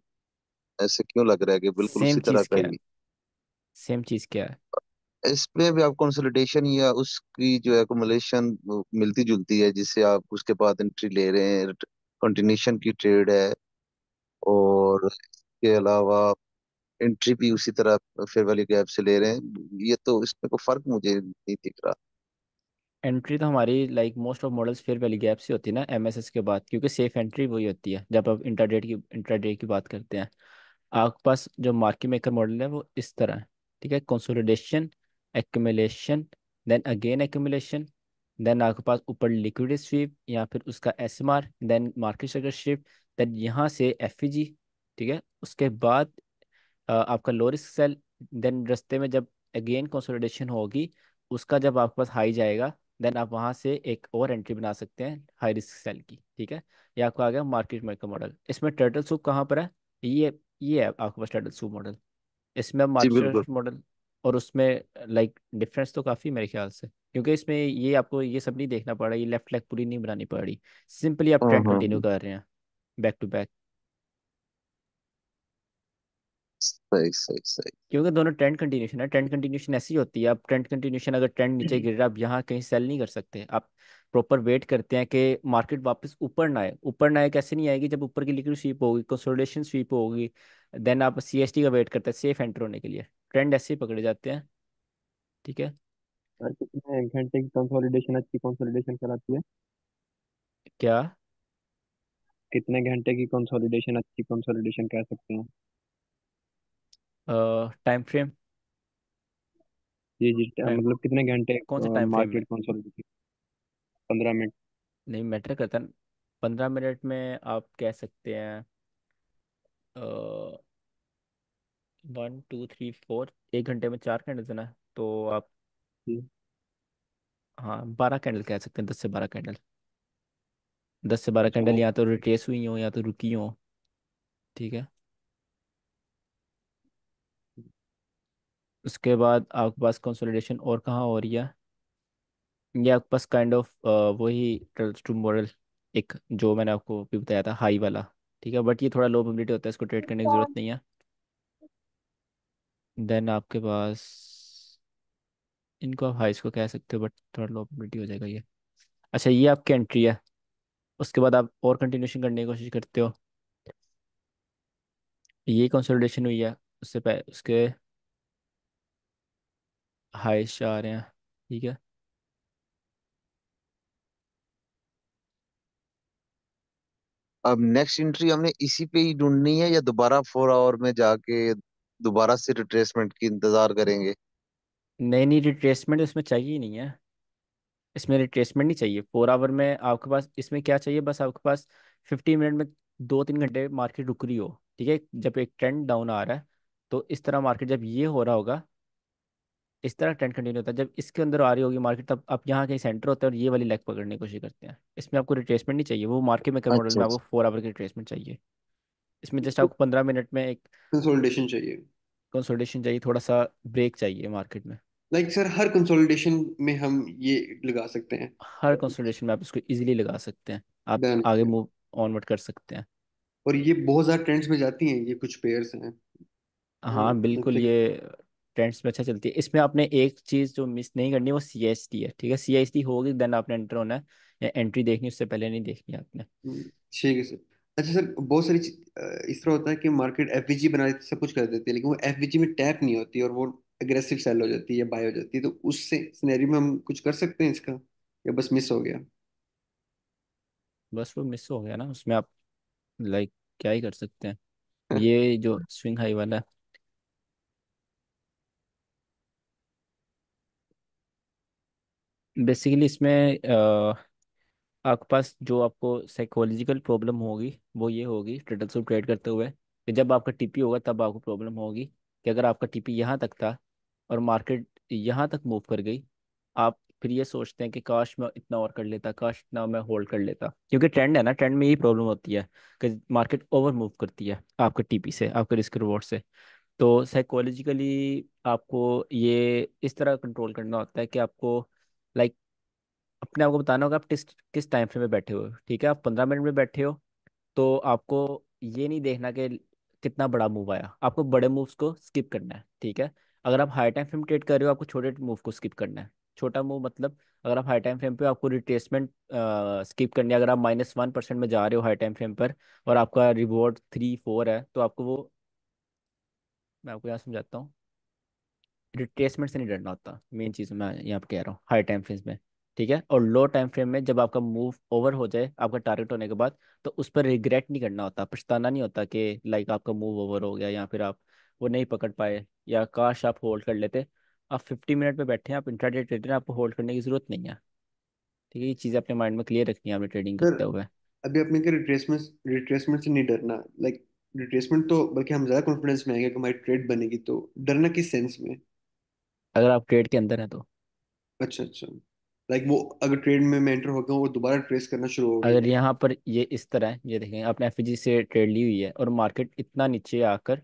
ऐसे क्यों लग रहा है कि बिल्कुल सेम उसी तरह चीज़ का क्या है, ही सेम चीज़ क्या है? इसमें भी आप कंसोलिडेशन या उसकी जो एकुमुलेशन मिलती जुलती है, जिससे आप उसके बाद एंट्री ले रहे हैं, कंटिन्यूशन की ट्रेड है, और इसके अलावा एंट्री भी उसी तरह फेयर वैल्यू गैप से ले रहे हैं। ये तो इसमें कोई फर्क मुझे नहीं दिख रहा। एंट्री तो हमारी like most of models fair value gap से होती है ना एमएसएस के बाद, क्योंकि सेफ एंट्री वही होती है जब आप इंट्राडे की बात करते हैं। आपके पास जो मार्केट मेकर मॉडल है वो इस तरह है, ठीक है, consolidation, accumulation, then again accumulation, then आपके पास ऊपर लिक्विड स्वीप या फिर उसका SMR, then market share shift, then यहाँ से एफईजी। ठीक है, उसके बाद आपका लो रिस्क सेल, देन रास्ते में जब अगेन कंसोलिडेशन होगी, उसका जब आपके पास हाई जाएगा देन आप वहां से एक और एंट्री बना सकते हैं हाई रिस्क सेल की। ठीक है, ये आपका आ गया मार्केट मेकर मॉडल। इसमें टर्टल सूप कहाँ पर है? ये है आपके पास टर्टल सूप मॉडल। इसमें जी मार्केट बिल्कुल। मॉडल और उसमें लाइक डिफरेंस तो काफ़ी मेरे ख्याल से, क्योंकि इसमें ये आपको ये सब नहीं देखना पड़ रहा, ये लेफ्ट लेग पूरी नहीं बनानी पड़ रही, सिंपली आप हाँ ट्रेंड हाँ कंटिन्यू हाँ। कर रहे हैं बैक टू बैक। सही सही सही। क्योंकि दोनों ट्रेंड कंटिन्यूशन है, ट्रेंड कंटिन्यूशन ऐसी होती है, आप ट्रेंड कंटिन्यूशन अगर ट्रेंड नीचे गिर रहा है आप यहाँ कहीं सेल नहीं कर सकते, आप प्रॉपर वेट करते हैं कि मार्केट वापस ऊपर ना आए। ऊपर ना आए कैसे नहीं आएगी? जब ऊपर की लिक्विड स्वीप होगी, कंसोलिडेशन स्वीप होगी, देन आप सीएसटी का वेट करते हैं सेफ एंटर होने के लिए। ट्रेंड ऐसे ही पकड़े जाते हैं। ठीक है, सर कितने घंटे की कंसोलिडेशन अच्छी कंसोलिडेशन कराती है? क्या? कितने घंटे की कंसोलिडेशन अच्छी कंसोलिडेशन कह सकते हैं? टाइम फ्रेम, जी जी, टाइम, मतलब कितने घंटे कौन सा टाइम फ्रेम में? Market consolidation? 15 मिनट। नहीं मैटर करता। 15 मिनट में आप कह सकते हैं 1 2 3 4, 1 घंटे में 4 कैंडल देना है तो आप, जी। हाँ 12 कैंडल कह सकते हैं, 10 से 12 कैंडल। 10 से 12 कैंडल अच्छा। या तो रिट्रेस हुई हो या तो रुकी हो। ठीक है, उसके बाद आपके पास कंसोलिडेशन और कहाँ हो रही है? ये आपके पास काइंड ऑफ वही टू मॉडल, एक जो मैंने आपको भी बताया था हाई वाला। ठीक है, बट ये थोड़ा लो प्रोबेबिलिटी होता है, इसको ट्रेड करने की ज़रूरत नहीं है। देन आपके पास, इनको आप हाइस को कह सकते हो बट थोड़ा लो प्रोबेबिलिटी हो जाएगा ये। अच्छा, ये आपकी एंट्री है। उसके बाद आप और कंटिन्यूशन करने की कोशिश करते हो। ये कंसोलिडेशन हुई है, उससे पहले उसके हाइस्ट आ रहे हैं। ठीक है, अब नेक्स्ट एंट्री हमने इसी पे ही ढूंढनी है या दोबारा 4 आवर में जाके दोबारा से रिट्रेसमेंट की इंतजार करेंगे? नई नई रिट्रेसमेंट इसमें चाहिए ही नहीं है। इसमें रिट्रेसमेंट नहीं चाहिए 4 आवर में। आपके पास इसमें क्या चाहिए, बस आपके पास 15 मिनट में 2-3 घंटे मार्केट रुक रही हो। ठीक है, जब एक ट्रेंड डाउन आ रहा है तो इस तरह मार्केट जब ये हो रहा होगा, इस तरह ट्रेंड कंटिन्यू होता है, जब इसके अंदर आ रही होगी मार्केट तब आप यहाँ कहीं सेंटर होते हैं और ये वाली लेग पकड़ने की कोशिश करते हैं। इसमें आपको रिट्रेसमेंट नहीं चाहिए, वो मार्केट मेकर मॉडल अच्छा में आपको अच्छा। 4 आवर की रिट्रेसमेंट चाहिए। इसमें जस्ट आपको 15 मिनट में एक कंसोलिडेशन चाहिए। कंसोलिडेशन चाहिए, थोड़ा सा ब्रेक चाहिए मार्केट में। लाइक सर हर कंसोलिडेशन में हम ये लगा सकते हैं। हर कंसोलिडेशन में आप इसको इजीली लगा सकते हैं, आप डन। आगे मूव ऑनवर्ड कर सकते हैं। और ये बहुत ज्यादा ट्रेंड्स में जाती हैं, ये कुछ पेयर्स हैं। हाँ बिल्कुल, ठीक। ये ट्रेंड्स में अच्छा चलती है। इसमें आपने एक चीज़ जो मिस नहीं करनी वो सी एस टी है। ठीक है, सी एस टी होगी देन आपने एंटर होना है, या एंट्री देखनी उससे पहले नहीं देखनी आपने। ठीक है सर। अच्छा सर, बहुत सारी इस तरह होता है कि मार्केट एफवीजी बना देती है, सब कुछ कर देती है, लेकिन वो एफवीजी में टैप नहीं होती और वो एग्रेसिव सेल हो जाती है या बाय हो जाती है, तो उस सिनेरियो में हम कुछ कर सकते हैं इसका, या बस मिस हो गया? बस वो मिस हो गया ना, उसमें आप लाइक क्या ही कर सकते हैं। ये जो स्विंग हाई वाला है, बेसिकली इसमें आपके पास जो आपको साइकोलॉजिकल प्रॉब्लम होगी वो ये होगी ट्रेडल से ट्रेड करते हुए, कि जब आपका टीपी होगा तब आपको प्रॉब्लम होगी कि अगर आपका टीपी यहाँ तक था और मार्केट यहाँ तक मूव कर गई, आप फिर ये सोचते हैं कि काश मैं इतना और कर लेता, काश इतना मैं होल्ड कर लेता। क्योंकि ट्रेंड है ना, ट्रेंड में यही प्रॉब्लम होती है कि मार्केट ओवर मूव करती है आपके टीपी से, आपके रिस्क रिवॉर्ड से। तो साइकोलॉजिकली आपको ये इस तरह कंट्रोल करना होता है कि आपको लाइक अपने आप को बताना होगा आप किस किस टाइम फ्रेम में बैठे हो। ठीक है, आप 15 मिनट में बैठे हो तो आपको ये नहीं देखना कि कितना बड़ा मूव आया, आपको बड़े मूव्स को स्किप करना है। ठीक है, अगर आप हाई टाइम फ्रेम ट्रेड कर रहे हो आपको छोटे मूव को स्किप करना है। छोटा मूव मतलब, अगर आप हाई टाइम फ्रेम पे हो, आपको रिट्रेसमेंट स्किप करनी है। अगर आप -1% में जा रहे हो हाई टाइम फ्रेम पर और आपका रिवॉर्ड 3-4 है तो आपको वो, मैं आपको यहाँ समझाता हूँ। रिट्रेसमेंट से नहीं डरना होता, मेन चीज़ मैं यहाँ पे कह रहा हूँ हाई टाइम फ्रेम्स में। ठीक है, और लो टाइम फ्रेम में जब आपका मूव ओवर हो जाए आपका टारगेट होने के बाद, तो उस पर रिग्रेट नहीं करना होता, पछताना नहीं होता कि लाइक आपका मूव ओवर हो गया या फिर आप वो नहीं पकड़ पाए या काश आप होल्ड कर लेते। आप 50 मिनट में बैठे हैं, आप इंट्राडे ट्रेडर हैं, आपको होल्ड करने की जरूरत नहीं है। ठीक है, ये चीज़ें अपने माइंड में क्लियर रखनी है आपने ट्रेडिंग सर करते हुए। अभी आपने कहा रिट्रेसमेंट, रिट्रेसमेंट से नहीं डरना, लाइक रिट्रेसमेंट तो बल्कि हम ज्यादा कॉन्फिडेंस में आएंगे कि हमारी ट्रेड बनेगी, तो डरना किस सेंस में? अगर आप ट्रेड के अंदर हैं तो। अच्छा अच्छा। लाइक वो अगर ट्रेड में मैं एंटर हो गया हूँ, वो दोबारा ट्रेस करना शुरू हो गई अगर है। यहाँ पर ये इस तरह है, ये देखें आपने एफजी से ट्रेड ली हुई है और मार्केट इतना नीचे आकर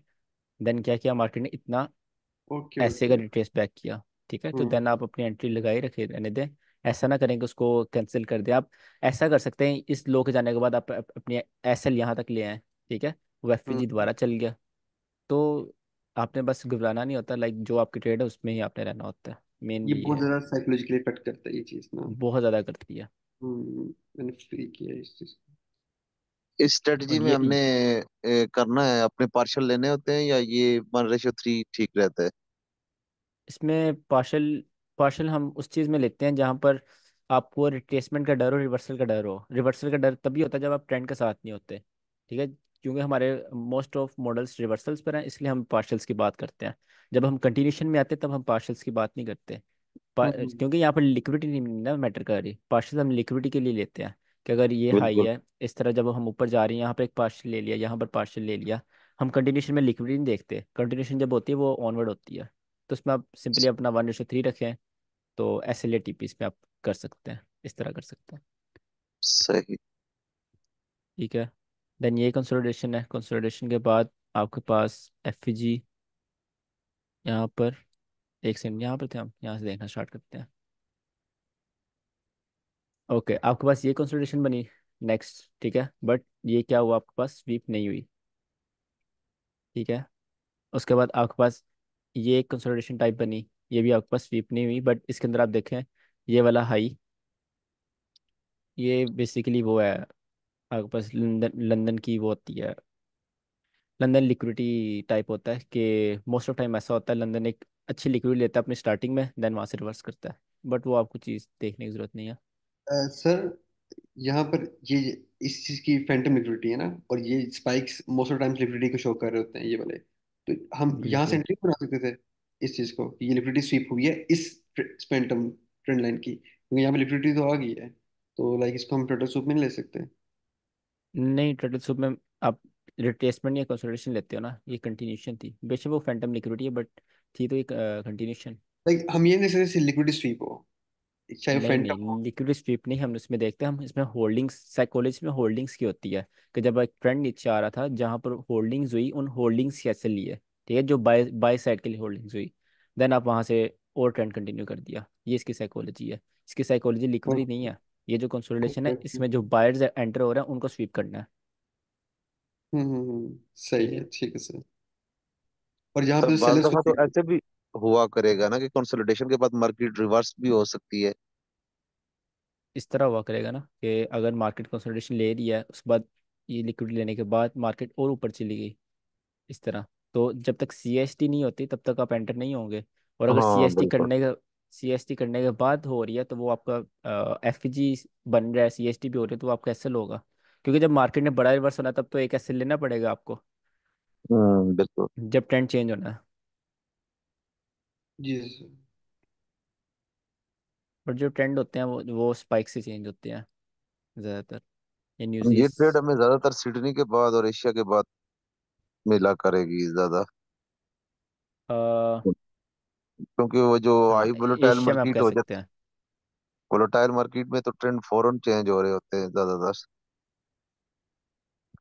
देन क्या किया मार्केट ने, इतना ओके ऐसे का ओके। रिट्रेस बैक किया। ठीक है, तो देन हम्म। आप अपनी एंट्री लगाए रखे रहने दें। ऐसा ना करें कि उसको कैंसिल कर दें आप। ऐसा कर सकते हैं, इस लो के जाने के बाद आप अपनी एसएल यहाँ तक ले आए। ठीक है, वो एफजी हम्म। दोबारा चल गया तो आपने बस घबराना नहीं होता, लाइक जो आपकी ट्रेड है उसमें ही आपने रहना होता है। ये मेनली ये बहुत है, ज्यादा साइकोलॉजिकली इफेक्ट करता है ये चीज ना। बहुत ज़्यादा करती है। मैंने फील किया है इस चीज को। इस स्ट्रेटजी और में ये हमने करना है अपने पार्शल लेने होते हैं या ये 1:3 ठीक रहता है? इसमें पार्शल पार्शल हम उस चीज़ में लेते हैं जहाँ पर आपको रिट्रेसमेंट का डर हो, रिवर्सल का डर हो। रिवर्सल का डर तभी होता है जब आप ट्रेंड के साथ नहीं होते। ठीक है, क्योंकि हमारे मोस्ट ऑफ मॉडल्स रिवर्सल्स पर हैं इसलिए हम पार्शल्स की बात करते हैं। जब हम कंटिन्यूशन में आते हैं तब हम पार्शल्स की बात नहीं करते। हम्म। क्योंकि यहाँ पर लिक्विडिटी नहीं ना मैटर कर रही, पार्शल हम लिक्विडिटी के लिए लेते हैं कि अगर ये हाई बिल्कुल। है इस तरह, जब हम ऊपर जा रहे हैं यहाँ पर एक पार्शल ले लिया, यहाँ पर पार्शल ले लिया। हम कंटिन्यूशन में लिक्विडिटी नहीं देखते, कंटिन्यूशन जब होती है वो ऑनवर्ड होती है। तो उसमें आप सिंपली अपना 1:3 रखें, तो S L A T P इसमें आप कर सकते हैं, इस तरह कर सकते हैं। सही। ठीक है, देन ये कंसोलिडेशन है। कंसोलिडेशन के बाद आपके पास एफ जी यहाँ पर, एक सेकंड यहाँ पर थे हम, यहाँ से देखना स्टार्ट करते हैं। ओके, आपके पास ये कंसोलिडेशन बनी नेक्स्ट, ठीक है, बट ये क्या हुआ, आपके पास स्वीप नहीं हुई, ठीक है। उसके बाद आपके पास ये एक कंसोलिडेशन टाइप बनी, ये भी आपके पास स्वीप नहीं हुई, बट इसके अंदर आप देखें ये वाला हाई, ये बेसिकली वो है, आपके पास लंदन लंदन की वो होती है, लंदन लिक्विडिटी टाइप होता है कि मोस्ट ऑफ टाइम ऐसा होता है, लंदन एक अच्छी लिक्विडिटी लेता है अपनी स्टार्टिंग में, देन वहाँ से रिवर्स करता है, बट वो आपको चीज़ देखने की ज़रूरत नहीं है। सर यहाँ पर ये इस चीज की फैंटम लिक्विडिटी है ना, और ये spikes most of times liquidity को शो कर रहे होते हैं ये वाले। तो हम यहाँ से बिल्कुल। एंट्री बना सकते थे इस चीज को कि ये लिक्विडिटी स्वीप हुई है इस फैंटम ट्रेंड लाइन की, क्योंकि यहाँ पे लिक्विडिटी तो आ गई है। तो लाइक इसको हम टोटल सूप में नहीं ले सकते। नहीं, टर्टल सूप में आप रिट्रेसमेंट या कंसोलिडेशन लेते हो ना, ये कंटिन्यूशन थी, बेशक वो फैंटम लिक्विडिटी है, बट थी तो एक कंटिन्यूशन। लाइक हम ये नहीं दे सकते लिक्विडिटी स्वीप हो, चाहे वो नहीं फैंटम हो। नहीं, लिक्विड स्वीप नहीं हम इसमें देखते, हम इसमें होल्डिंग्स, साइकोलॉजी में होल्डिंग्स की होती है, कि जब एक ट्रेंड नीचे आ रहा था जहां पर होल्डिंग्स हुई, उन होल्डिंग्स कैसे लिए, ठीक है, जो बाय बाय साइड के लिए होल्डिंग्स हुई, देन आप वहां से और ट्रेंड कंटिन्यू कर दिया, ये इसकी साइकोलॉजी है। इसकी साइकोलॉजी लिक्विडिटी नहीं ओके है, ये जो कंसोलिडेशन ओके है ओके। इसमें जो बायर्स एंटर हो रहे हैं उनको स्वीप करना है। सही ठीक है, है। ठीक है सर। और यहाँ पर पे जो बाज सेलर्स दफा तो को, ऐसे भी हुआ करेगा ना कि कंसोलिडेशन के बाद मार्केट रिवर्स भी हो सकती है। इस तरह हुआ करेगा ना कि अगर मार्केट कंसोलिडेशन ले रही है, उसके बाद ये लिक्विडिटी लेने के बाद मार्केट और ऊपर चली गई इस तरह, तो जब तक सीएसटी नहीं होती तब तक आप एंटर नहीं होंगे। और अगर हाँ बिल्कुल। सीएसटी करने के बाद हो रही है तो वो आपका एफजी बन रहा है, सीएसटी भी हो रही है, तो वो आपका एसएल होगा, क्योंकि जब मार्केट ने बड़ा रिवर्स होना है, तब तो एक एसएल लेना पड़ेगा आपको, बिल्कुल। जब ट्रेंड चेंज होना है। जी सर। बट जो ट्रेंड होते हैं वो स्पाइक से चेंज होते हैं ज़्यादातर, ये ये न्यूज़ीज। ट्रेड हमें ज्यादातर सिडनी के बाद और एशिया के बाद मिला करेगी ज्यादा, क्योंकि वो जो हाँ, हाई वोलेटाइल एशिया में आप मार्केट कह हो सकते जाती, हैं। वोलेटाइल मार्केट में तो ट्रेंड फौरन चेंज हो रहे होते हैं ज्यादातर।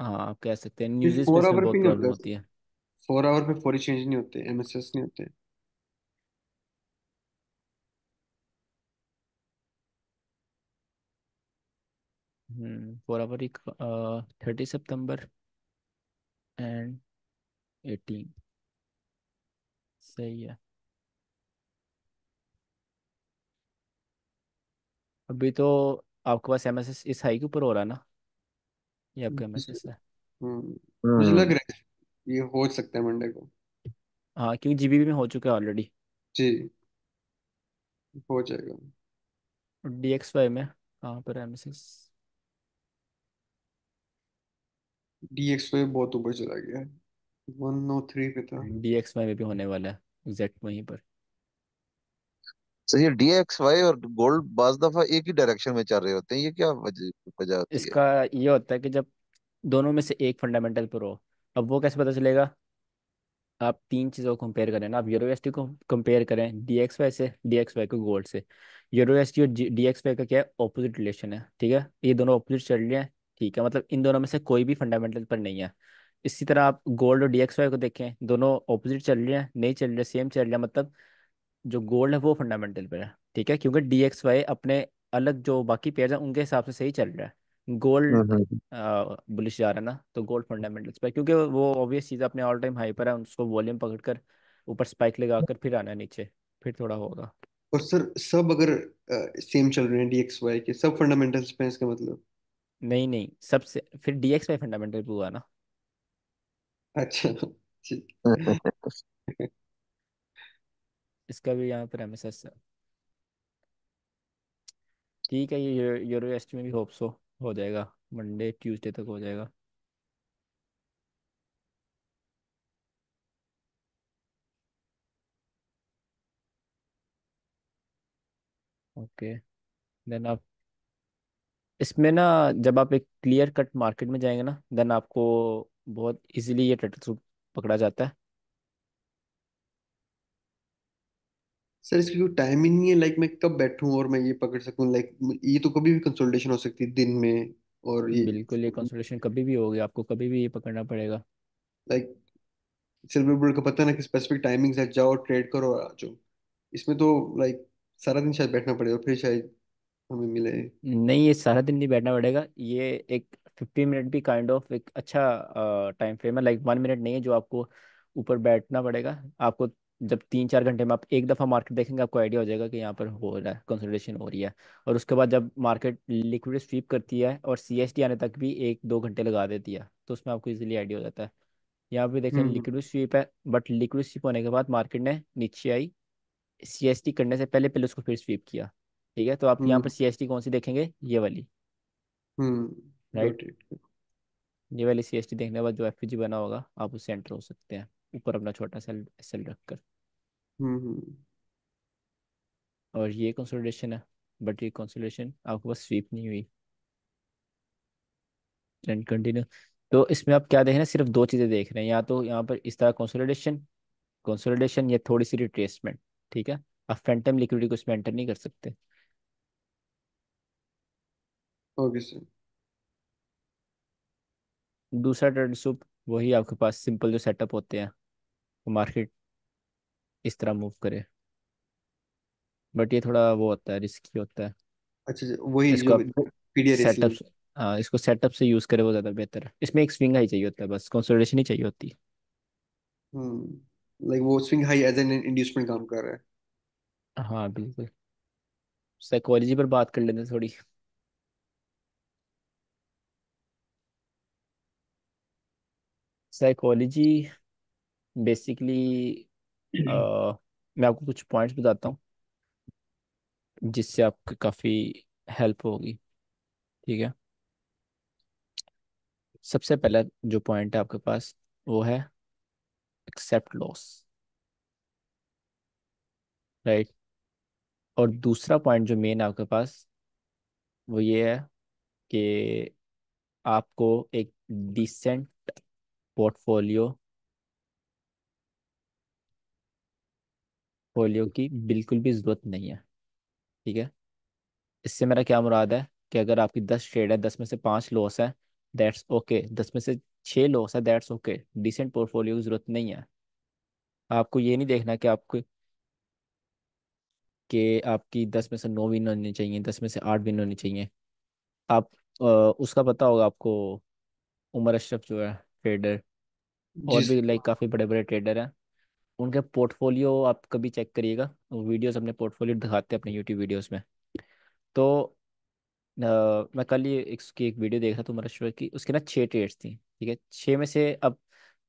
हाँ, आप कह सकते हैं, ये न्यूज़ीज में 4 इसमें आवर पे बहुत नहीं प्रॉब्लम होता है होती सर। है। 4 आवर पे फौरी चेंज नहीं होते, एमएसएस नहीं होते। 4 आवर, 30 सितंबर एंड 18, सही है। अभी तो आपके पास एमएसएस इस हाई के ऊपर हो रहा है ना, ये आपका जी सर। एमएसएस है। मुझे लग हम्म। रहा है ये हो सकता है मंडे को। हाँ, क्योंकि जीबीबी में हो चुका है ऑलरेडी। जी, हो जाएगा। डीएक्सवाई में कहाँ पर एमएसएस? डीएक्स पे बहुत ऊपर चला गया है, 103 पे था। डीएक्सवाई में भी होने वाला है, एग्जैक्ट वहीं पर। सही है। DXY और गोल्ड बाज दफा एक ही डायरेक्शन में चल रहे होते हैं, ये क्या वजह वजह होती है? इसका ये होता है कि जब दोनों में से एक फंडामेंटल पर हो, अब वो कैसे पता चलेगा, आप तीन चीज़ों को कंपेयर करें ना, आप यूरो एसटी को कंपेयर करें डीएक्सवाई से, डीएक्सवाई को गोल्ड से। यूरो एसटी और डीएक्सवाई का क्या है, ऑपोजिट रिलेशन है, ठीक है, ये दोनों ऑपोजिट चल रहे हैं, ठीक है, मतलब इन दोनों में से कोई भी फंडामेंटल पर नहीं है। इसी तरह आप गोल्ड और डीएक्सवाई को देखें, दोनों ऑपोजिट चल रहे हैं, नहीं चल रहे, सेम चल रहे हैं, मतलब जो गोल्ड है वो फंडामेंटल पे है, ठीक है, क्योंकि डीएक्सवाई अपने अलग जो बाकी पेयर हैं उनके हिसाब से सही चल रहा है, गोल्ड हम्म। बुलिश जा रहा है ना, तो गोल्ड फंडामेंटल्स पे, क्योंकि वो ऑब्वियस चीज़ अपने ऑल टाइम हाई पर है, उसको वॉल्यूम पकड़कर ऊपर स्पाइक लगाकर फिर आना है नीचे, फिर थोड़ा होगा। और सर सब अगर सेम चल रहे हैं डीएक्सवाई के सब फंडामेंटल्स पे हैं, इसका मतलब। नहीं नहीं, सबसे फिर डीएक्सवाई फंडामेंटल पे हुआ ना, अच्छा ठीक। इसका भी यहाँ पर एमएसएस है। ठीक है, ये यूरो एसटी में भी होप सो हो जाएगा, मंडे ट्यूसडे तक हो जाएगा। ओके, देन आप इसमें ना, जब आप एक क्लियर कट मार्केट में जाएंगे ना, देन आपको बहुत इजीली ये टर्टल सूट पकड़ा जाता है। सर इसकी कोई टाइम ही नहीं है, लाइक मैं कब बैठूं और मैं ये पकड़ सकूं, लाइक ये तो कभी भी कंसोलिडेशन हो सकती है दिन में। और ये बिल्कुल, ये कंसोलिडेशन कभी भी होगी, आपको कभी भी ये पकड़ना पड़ेगा। लाइक सिल्वर बुल का पता है ना कि स्पेसिफिक टाइमिंग्स है, जाओ ट्रेड करो और आ जाओ। इसमें तो लाइक सारा दिन शायद बैठना पड़ेगा फिर शायद हमें मिले। नहीं, ये सारा दिन नहीं बैठना पड़ेगा। ये एक 15 मिनट भी काइंड ऑफ एक अच्छा टाइम फ्रेम है, लाइक 1 मिनट नहीं है जो आपको ऊपर बैठना पड़ेगा आपको। जब 3-4 घंटे में आप एक दफ़ा मार्केट देखेंगे, आपको आइडिया हो जाएगा कि यहाँ पर हो रहा है, कंसोलिडेशन हो रही है। और उसके बाद जब मार्केट लिक्विड स्वीप करती है और CST आने तक भी 1-2 घंटे लगा देती है, तो उसमें आपको इजीली आइडिया हो जाता है। यहाँ पे देखें हम्म। लिक्विड स्वीप है, बट लिक्विड स्वीप होने के बाद मार्केट ने नीचे आई, CST करने से पहले पहले उसको फिर स्वीप किया। ठीक है, तो आप यहाँ हम्म। पर CST कौन सी देखेंगे, ये वाली। राइट। Got it. ये वाली CST देखने के बाद जो FVG बना होगा, आप उससे एंटर हो सकते हैं ऊपर अपना छोटा सेल सेल रखकर। हम्म। और ये कंसोलिडेशन है, बट ये कंसोलिडेशन आपके पास स्वीप नहीं हुई, ट्रेंड कंटिन्यू। तो इसमें आप क्या देख रहे हैं, सिर्फ दो चीज़ें देख रहे हैं, या तो यहाँ पर इस तरह कंसोलिडेशन, कंसोलिडेशन या थोड़ी सी रिट्रेसमेंट। ठीक है, आप फैंटम लिक्विडिटी को इसमें एंटर नहीं कर सकते। Okay sir. दूसरा ट्रेड सूप, वही आपके पास सिंपल जो सेटअप होते हैं, मार्केट इस तरह मूव करे, बट ये थोड़ा वो होता है, रिस्की होता है। अच्छा अच्छा, वही इसको जो आप पीडीआर सेटअप, रेसलिंग। हाँ इसको सेटअप से यूज़ करे वो ज़्यादा बेहतर है। इसमें एक स्विंग हाई चाहिए होता है, बस कंसोलिडेशन ही चाहिए होती है। लाइक वो swing high as an inducement काम कर रहा है। हाँ बिल्कुल। साइकोलॉजी पर बात कर लेते हैं थोड़ी। साइकोलॉजी बेसिकली, मैं आपको कुछ पॉइंट्स बताता हूँ जिससे आपको काफ़ी हेल्प होगी। ठीक है, सबसे पहला जो पॉइंट है आपके पास, वो है एक्सेप्ट लॉस। राइट। और दूसरा पॉइंट जो मेन है आपके पास, वो ये है कि आपको एक डिसेंट पोर्टफोलियो पोर्टफोलियो की बिल्कुल भी ज़रूरत नहीं है। ठीक है, इससे मेरा क्या मुराद है कि अगर आपकी 10 ट्रेड है, 10 में से 5 लॉस है, दैट्स ओके। 10 में से 6 लॉस है, दैट्स ओके। डिसेंट पोर्टफोलियो की ज़रूरत नहीं है। आपको ये नहीं देखना कि आपकी 10 में से 9 विन होनी चाहिए, 10 में से 8 विन होनी चाहिए। आप उसका पता होगा आपको, उमर अशरफ जो है ट्रेडर, और जिस भी लाइक काफ़ी बड़े बड़े ट्रेडर हैं, उनके पोर्टफोलियो आप कभी चेक करिएगा। वीडियोस अपने पोर्टफोलियो दिखाते हैं अपने यूट्यूब वीडियोस में। तो मैं कल ही इसकी एक वीडियो देख रहा था मरेश्वर की, उसके ना 6 ट्रेड्स थी। ठीक है, 6 में से अब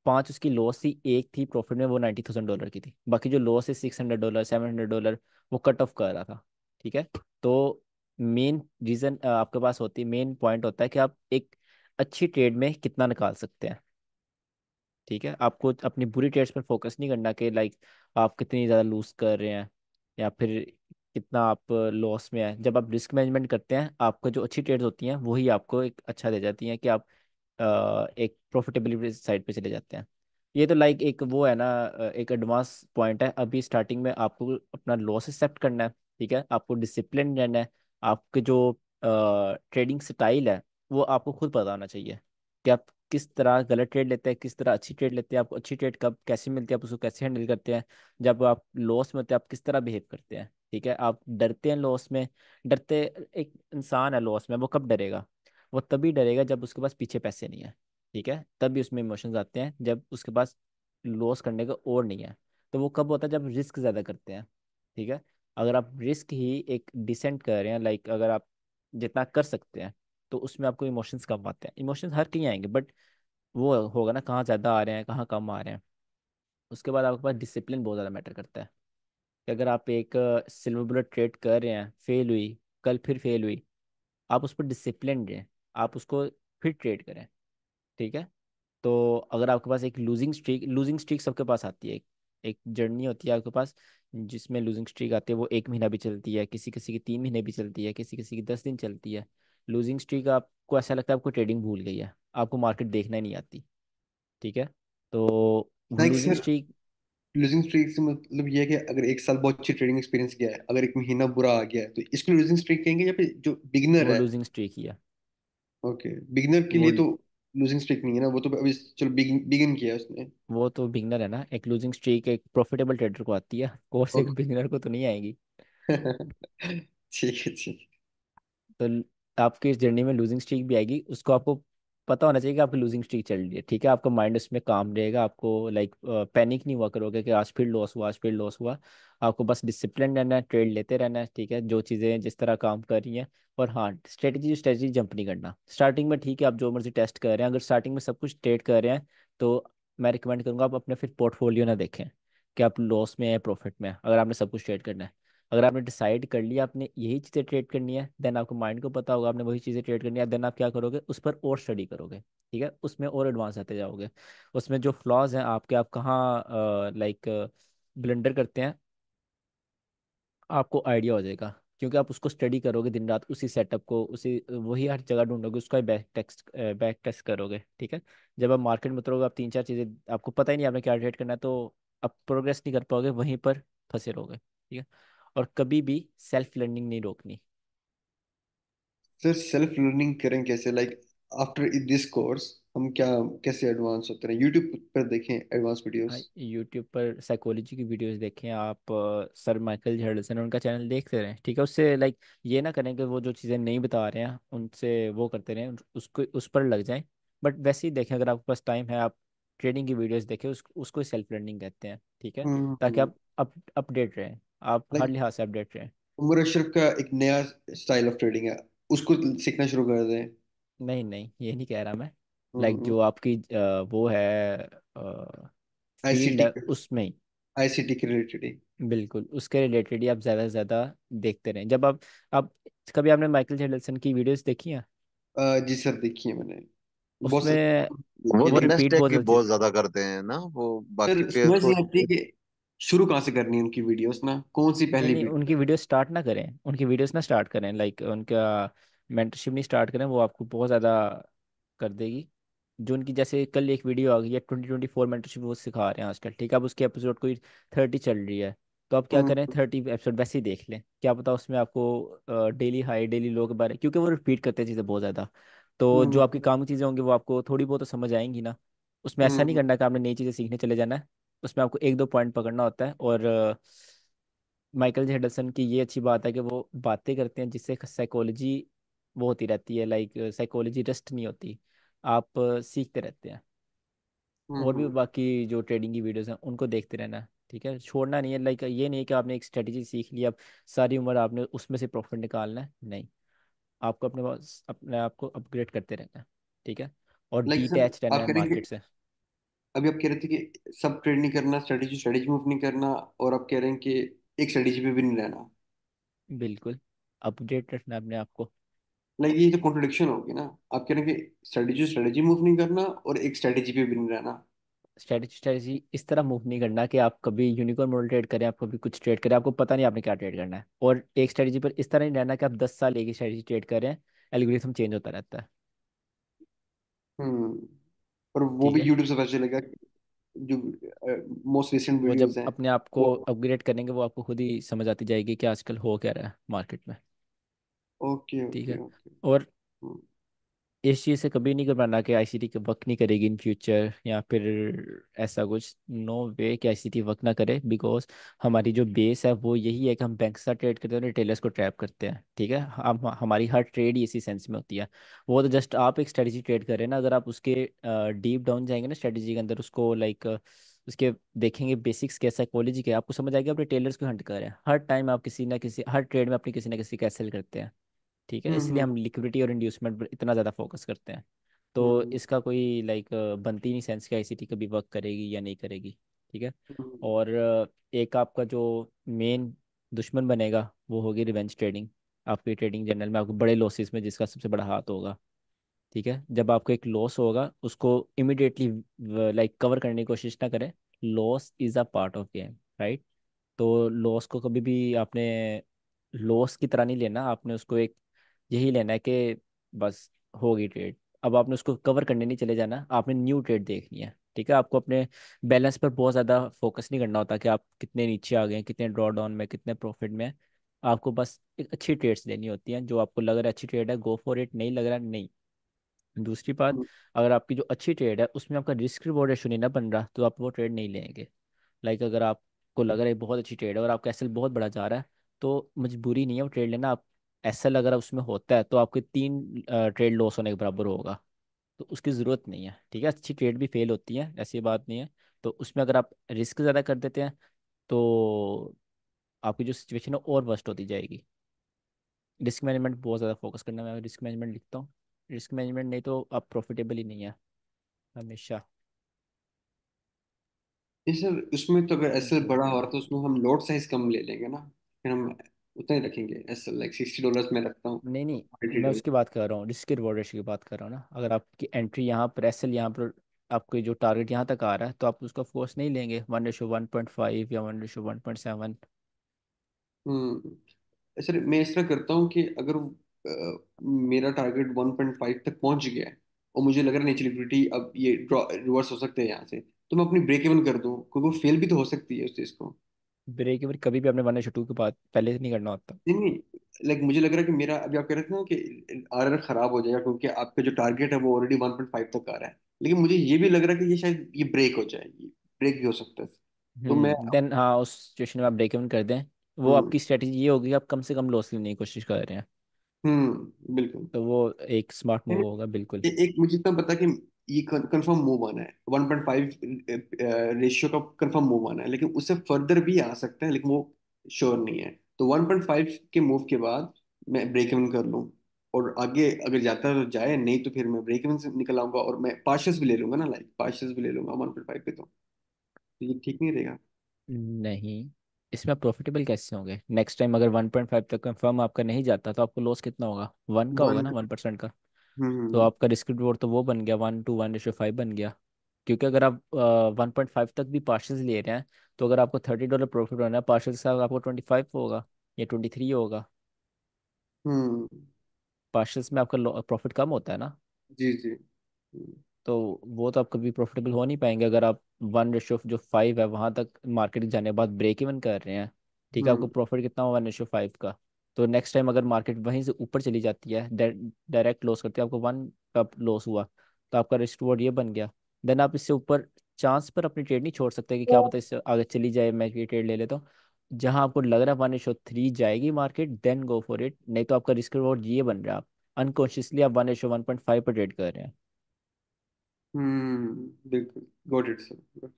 5 उसकी लॉस थी, एक थी प्रॉफिट में, वो $90,000 की थी। बाकी जो लॉस है $600, $700, वो कट ऑफ कर रहा था। ठीक है, तो मेन रीज़न आपके पास होती है, मेन पॉइंट होता है कि आप एक अच्छी ट्रेड में कितना निकाल सकते हैं। ठीक है, आपको अपनी बुरी ट्रेड्स पर फोकस नहीं करना कि लाइक आप कितनी ज़्यादा लूज कर रहे हैं, या फिर कितना आप लॉस में है। जब आप रिस्क मैनेजमेंट करते हैं, आपको जो अच्छी ट्रेड्स होती हैं वही आपको एक अच्छा दे जाती हैं कि आप एक प्रॉफिटेबिलिटी साइड पे चले जाते हैं। ये तो लाइक एक वो है ना, एक एडवांस पॉइंट है। अभी स्टार्टिंग में आपको अपना लॉस एक्सेप्ट करना है। ठीक है, आपको डिसिप्लिन रहना है। आपके जो ट्रेडिंग स्टाइल है, वो आपको खुद पता होना चाहिए कि आप किस तरह गलत ट्रेड लेते हैं, किस तरह अच्छी ट्रेड लेते हैं, आपको अच्छी ट्रेड कब कैसे मिलती है, आप उसको कैसे हैंडल करते हैं। जब आप लॉस में होते हैं, आप किस तरह बिहेव करते हैं। ठीक है, आप डरते हैं लॉस में, डरते, एक इंसान है लॉस में, वो कब डरेगा, वो तभी डरेगा जब उसके पास पीछे पैसे नहीं है। ठीक है, तभी उसमें इमोशंस आते हैं, जब उसके पास लॉस करने का और नहीं है। तो वो कब होता है, जब रिस्क ज़्यादा करते हैं। ठीक है, अगर आप रिस्क ही एक डिसेंट कर रहे हैं, लाइक अगर आप जितना कर सकते हैं, तो उसमें आपको इमोशंस कम आते हैं। इमोशंस हर कहीं आएंगे, बट वो होगा ना, कहाँ ज़्यादा आ रहे हैं, कहाँ कम आ रहे हैं। उसके बाद आपके पास डिसिप्लिन बहुत ज़्यादा मैटर करता है कि अगर आप एक सिल्वर बुलेट ट्रेड कर रहे हैं, फेल हुई, कल फिर फेल हुई, आप उस पर डिसिप्लिन रहें, आप उसको फिर ट्रेड करें। ठीक है, तो अगर आपके पास एक लूजिंग स्ट्रीक सबके पास आती है, एक जर्नी होती है आपके पास जिसमें लूजिंग स्ट्रीक आती है। वो 1 महीना भी चलती है, किसी किसी की 3 महीने भी चलती है, किसी किसी की 10 दिन चलती है। लूजिंग स्ट्रीक आपको ऐसा लगता है आपको ट्रेडिंग भूल गई है, आपको मार्केट देखना ही नहीं आती। ठीक है, तो वो like losing sir, streak, losing streak से मतलब ये है कि अगर एक साल बहुत अच्छी ट्रेडिंग एक्सपीरियंस गया है, अगर एक महीना बुरा आ गया है, तो इसको लूजिंग स्ट्रीक कहेंगे, या फिर जो बिगिनर वो है। लूजिंग स्ट्रीक ही है। ओके, बिगिनर के वो लिए तो लूजिंग स्ट्रीक नहीं है ना, वो तो अभी चलो बिगिन बिगिन किया है उसने। वो तो बिगनर है ना, एक लूजिंग स्ट्रीक एक प्रॉफिटेबल ट्रेडर को आती है, कोर्स एक ओके। बिगनर को तो नहीं आएगी। ठीक है ठीक है। तो आपकी इस जर्नी में लूजिंग स्ट्रीक भी आएगी, उसको आपको पता होना चाहिए कि आपकी लूजिंग स्ट्रीक चल रही है, ठीक है। आपका माइंड उसमें काम रहेगा, आपको लाइक पैनिक नहीं हुआ करोगे कि आज फिर लॉस हुआ, आज फिर लॉस हुआ। आपको बस डिसिप्लिन रहना है, ट्रेड लेते रहना है, ठीक है, जो चीज़ें जिस तरह काम कर रही हैं। और हाँ, स्ट्रेटजी जंप नहीं करना स्टार्टिंग में, ठीक है। आप जो मर्जी टेस्ट कर रहे हैं, अगर स्टार्टिंग में सब कुछ ट्रेड कर रहे हैं तो मैं रिकमेंड करूंगा आप अपने फिर पोर्टफोलियो ना देखें कि आप लॉस में है प्रॉफिट में है, अगर आपने सब कुछ ट्रेड करना है। अगर आपने डिसाइड कर लिया आपने यही चीज़ें ट्रेड करनी है, देन आपको माइंड को पता होगा आपने वही चीज़ें ट्रेड करनी है, देन आप क्या करोगे, उस पर और स्टडी करोगे, ठीक है, उसमें और एडवांस आते जाओगे। उसमें जो फ्लॉज हैं आपके, आप कहाँ लाइक ब्लेंडर करते हैं, आपको आइडिया हो जाएगा। क्योंकि आप उसको स्टडी करोगे दिन रात, उसी सेटअप को, उसी वही हर जगह ढूंढोगे, उसका बैक टेस्ट करोगे, ठीक है। जब आप मार्केट में उतरोगे, आप तीन चार चीज़ें आपको पता ही नहीं आपने क्या ट्रेड करना है, तो आप प्रोग्रेस नहीं कर पाओगे, वहीं पर फंसे रहोगे, ठीक है। और कभी भी सेल्फ लर्निंग नहीं रोकनी। सर सेल्फ लर्निंग करें कैसे, लाइक आफ्टर दिस कोर्स हम क्या कैसे एडवांस होते हैं? यूट्यूब पर देखें एडवांस हाँ, वीडियोस? यूट्यूब पर साइकोलॉजी की वीडियोस देखें आप, सर माइकल जर्डसन उनका चैनल देखते रहें, ठीक है। उससे लाइक ये ना करें कि वो जो चीज़ें नहीं बता रहे हैं उनसे वो करते रहें, उसको उस पर लग जाएं। बट वैसे ही देखें, अगर आपके पास टाइम है, आप ट्रेडिंग की वीडियोस देखें, उसको सेल्फ लर्निंग कहते हैं, ठीक है। ताकि हम्म। आप अपडेट रहें, आप हर लाइक लिहाज से अपडेट रहें। उमर अशरफ का एक नया स्टाइल ऑफ ट्रेडिंग है, उसको सीखना शुरू कर दें। नहीं नहीं, ये नहीं कह रहा मैं। लाइक हम्म। जो आपकी वो है फील्ड आईसीटी, है उसमें ही, आईसीटी के रिलेटेड ही। बिल्कुल उसके रिलेटेड ही आप ज़्यादा से ज़्यादा देखते रहें। जब आप कभी आपने माइकल जेडसन की वीडियोस देखी हैं? जी सर, देखिए मैंने बहुत उसमें वो देखिए, वो तो लेकिन नेक्स्ट रिपीट टैग बहुत की जल्दी। बहुत ज्यादा करते हैं ना वो, बाकी सर पेयर्स समझ को। नहीं आती कि शुरू कहाँ से करनी है उनकी वीडियोस ना, कौन सी नहीं पहली नहीं, वीडियो? उनकी वीडियो स्टार्ट ना करें, उनकी वीडियोस ना स्टार्ट करें, लाइक उनका मेंटरशिप नहीं स्टार्ट करें, वो आपको बहुत ज़्यादा कर देगी। जो उनकी जैसे कल एक वीडियो आ गई है 2024 मेंटरशिप, वो सिखा रहे हैं आजकल, ठीक है। अब उसके एपिसोड कोई 30 चल रही है, तो आप क्या हम्म। करें, 30 एपिसोड वैसे ही देख लें, क्या पता उसमें आपको डेली हाई डेली लो के बारे, क्योंकि वो रिपीट करते हैं चीज़ें बहुत ज़्यादा। तो जो हम्म। आपकी काम की चीज़ें होंगी वो आपको थोड़ी बहुत तो समझ आएंगी ना। उसमें ऐसा नहीं हम्म। करना कि आपने नई चीज़ें सीखने चले जाना है। उसमें आपको एक दो पॉइंट पकड़ना होता है। और माइकल हेडसन की ये अच्छी बात है कि वो बातें करते हैं जिससे साइकोलॉजी वो होती रहती है, लाइक साइकोलॉजी रेस्ट नहीं होती, आप सीखते रहते हैं। और भी हम्म। बाकी जो ट्रेडिंग की वीडियोस हैं उनको देखते रहना है, ठीक है, छोड़ना नहीं है। लाइक ये नहीं है कि आपने एक स्ट्रेटजी सीख ली, अब सारी उम्र आपने उसमें से प्रॉफिट निकालना है, नहीं। आपको अपने पास अपने आप को अपग्रेड करते रहना है, ठीक है। और लाइक सर डीटैच रहना आप है कह रहे हैं मार्केट कि से। अभी आप कह रहे थे कि सब ट्रेड नहीं करना, स्ट्रेटेजी स्ट्रेटेजी मूव नहीं करना, और आप कह रहे हैं कि एक स्ट्रेटेजी पे भी नहीं रहना। बिल्कुल, अपडेट रखना है अपने आप को। लाइक ये तो कॉन्ट्रडिक्शन होगी ना। आप कह रहे हैं कि स्ट्रेटेजी स्ट्रेटेजी मूव नहीं करना और एक स्ट्रेटेजी पे भी नहीं रहना। स्ट्रेटजी इस तरह मूव नहीं करना कि आप कभी यूनिकॉर्न मॉडल ट्रेड करें, आप कभी कुछ ट्रेड करें, आपको पता नहीं आपने क्या ट्रेड करना है। और एक स्ट्रेटजी पर इस तरह नहीं रहना कि आप 10 साल एक ही स्ट्रेटजी ट्रेड करें, एल्गोरिथम चेंज होता रहता है, हम्म। और वो ठीक भी है। यूट्यूब से पता चलेगा, जो मोस्ट रिसेंट वो जब वीडियोस हैं अपने आप को वो। अपग्रेड करेंगे, वो आपको खुद ही समझ आती जाएगी कि आजकल हो क्या रहा है मार्केट में, ओके ठीक ओके है। ओके। और इस चीज़ से कभी नहीं घबराना कि आईसीटी का वर्क नहीं करेगी इन फ्यूचर, या फिर ऐसा कुछ, नो वे कि आईसीटी वर्क ना करे, बिकॉज हमारी जो बेस है वो यही है कि हम बैंक के साथ ट्रेड करते हैं, रिटेलर्स को ट्रैप करते हैं, ठीक है। हम हमारी हर ट्रेड ही इसी सेंस में होती है। वो तो जस्ट आप एक स्ट्रेटजी ट्रेड कर रहे हैं ना, अगर आप उसके डीप डाउन जाएंगे ना स्ट्रेटजी के अंदर, उसको लाइक उसके देखेंगे बेसिक्स क्या, साइकोलॉजी क्या, आपको समझ आएगा आप रिटेलर्स को हंट कर रहे हैं। हर टाइम आप किसी ना किसी हर ट्रेड में अपनी किसी ना किसी का सेल करते हैं, ठीक है। इसलिए हम्म। हम लिक्विडिटी और इंड्यूसमेंट पर इतना ज़्यादा फोकस करते हैं। तो हम्म। इसका कोई लाइक बनती नहीं सेंस कि आईसीटी कभी वर्क करेगी या नहीं करेगी, ठीक है। हम्म। और एक आपका जो मेन दुश्मन बनेगा वो होगी रिवेंज ट्रेडिंग। आपकी ट्रेडिंग जर्नल में आपको बड़े लॉसेस में जिसका सबसे बड़ा हाथ होगा, ठीक है। जब आपको एक लॉस होगा उसको इमिडिएटली लाइक कवर करने की कोशिश ना करें। Loss is a part of game, right. तो लॉस को कभी भी आपने लॉस की तरह नहीं लेना, आपने उसको एक यही लेना है कि बस होगी ट्रेड। अब आपने उसको कवर करने नहीं चले जाना, आपने न्यू ट्रेड देखनी है, ठीक है। आपको अपने बैलेंस पर बहुत ज़्यादा फोकस नहीं करना होता कि आप कितने नीचे आ गए हैं, कितने ड्रॉ डाउन में, कितने प्रॉफिट में हैं। आपको बस एक अच्छी ट्रेड्स लेनी होती हैं, जो आपको लग रहा है अच्छी ट्रेड है, गो फॉर इट, नहीं लग रहा नहीं। दूसरी बात, हम्म। अगर आपकी जो अच्छी ट्रेड है उसमें आपका रिस्क रिवॉर्ड रेशो नहीं ना बन रहा, तो आप वो ट्रेड नहीं लेंगे। लाइक अगर आपको लग रहा है बहुत अच्छी ट्रेड है और आपका एसएल बहुत बड़ा जा रहा है, तो मजबूरी नहीं है वो ट्रेड लेना। आप एसएल अगर उसमें होता है तो आपके 3 ट्रेड लॉस होने के बराबर होगा। तो उसकी ज़रूरत नहीं है, ठीक है। अच्छी ट्रेड भी फेल होती है, ऐसी बात नहीं है। तो उसमें अगर आप रिस्क ज़्यादा कर देते हैं तो आपकी जो सिचुएशन है और वर्स्ट होती जाएगी। रिस्क मैनेजमेंट बहुत ज़्यादा फोकस करना, मैं रिस्क मैनेजमेंट लिखता हूँ। रिस्क मैनेजमेंट नहीं तो आप प्रॉफिटेबल ही नहीं है हमेशा। ये सर उसमें तो अगर एसएल बड़ा हो रहा तो उसमें हम लॉट साइज कम ले लेंगे ना, फिर हम उतना ही रखेंगे। एसएल लाइक $60 में रखता हूँ, नहीं नहीं, मैं $80। उसकी बात कर रहा हूँ, रिस्क रिवॉर्ड रेशियो की बात कर रहा हूँ ना। अगर आपकी एंट्री यहाँ पर एसएल यहाँ पर आपको जो टारगेट यहाँ तक आ रहा है तो आप उसका फोर्स नहीं लेंगे 1:1.5 या 1:1.7। सर मैं इस तरह करता हूँ कि अगर मेरा टारगेट 1.5 तक पहुंच गया है और मुझे लग रहा है नेचुरल लिक्विडिटी अब ये रिवर्स हो सकते हैं यहाँ से, तो मैं अपनी ब्रेक इवन कर दूँ, क्योंकि वो फेल भी तो हो सकती है उस चीज़ को। ब्रेक इवन कभी भी आपने 1:2 के बाद पहले से नहीं करना होता। नहीं नहीं, लाइक मुझे लग रहा है कि मेरा अभी आप कह रहे थे ना कि आरआर खराब हो जाएगा क्योंकि आपका जो टारगेट है वो ऑलरेडी 1.5 तक आ रहा है, लेकिन मुझे ये भी लग रहा है कि ये शायद ये ब्रेक हो जाएगी, ब्रेक भी हो सकता है। तो मैं देन हाँ, उस सिचुएशन में आप ब्रेक इवन कर दें। वो हम्म आपकी स्ट्रेटजी ये होगी कि आप कम से कम लॉस लेने की कोशिश कर रहे हैं। बिल्कुल। तो वो एक स्मार्ट मूव होगा बिल्कुल। एक मुझे इतना पता कि ये कंफर्म मूव आना है, 1.5 रेशियो का कंफर्म मूव आना है, लेकिन उससे फर्दर भी आ सकता है, लेकिन वो श्योर नहीं है। तो 1.5 के मूव के बाद मैं ब्रेक इवन कर लूँ, और आगे अगर जाता है तो जाए, नहीं तो फिर मैं ब्रेक इवन से निकल आऊंगा और मैं पार्शल्स भी ले लूंगा ना, लाइक पार्शल्स भी ले लूंगा 1.5 पे। तो ये ठीक नहीं रहेगा। नहीं, इसमें प्रॉफिटेबल कैसे होंगे नेक्स्ट टाइम? अगर 1:5 तक कंफर्म आपका नहीं जाता तो आपको लॉस कितना होगा? 1 का होगा वन ना, 1% का। तो हम्म आपका रिस्क रिवॉर्ड तो वो बन गया 1:1:5 बन गया। क्योंकि अगर आप 1.5 तक भी पार्शल्स ले रहे हैं तो अगर आपको $30 प्रॉफिट होना है, पार्शल के साथ आपको 25 होगा या 23 होगा। हम्म पार्शल्स में आपका प्रॉफिट कम होता है ना। जी जी। तो वो तो आप कभी प्रॉफिटेबल हो नहीं पाएंगे अगर आप 1:5 है वहां तक मार्केट जाने के बाद ब्रेक इवन कर रहे हैं। ठीक है, आपको हम्म प्रॉफिट कितना होगा 1:5 का? तो नेक्स्ट टाइम अगर मार्केट वहीं से ऊपर चली जाती है, डायरेक्ट लॉस करती है, आपको 1 का लॉस हुआ, तो आपका रिस्क रिवॉर्ड ये बन गया। देन आप इससे ऊपर चांस पर अपनी ट्रेड नहीं छोड़ सकते कि क्या पता इससे आगे चली जाए, मैं ये ट्रेड ले लेता हूँ। जहां आपको लग रहा है 1:3 जाएगी market, then go for it. नहीं तो आपका रिस्क रिवॉर्ड ये बन रहा है, आप अनकॉन्शियसली आप 1:1.5 पर ट्रेड कर रहे हैं। बिल्कुल, गॉट इट सर।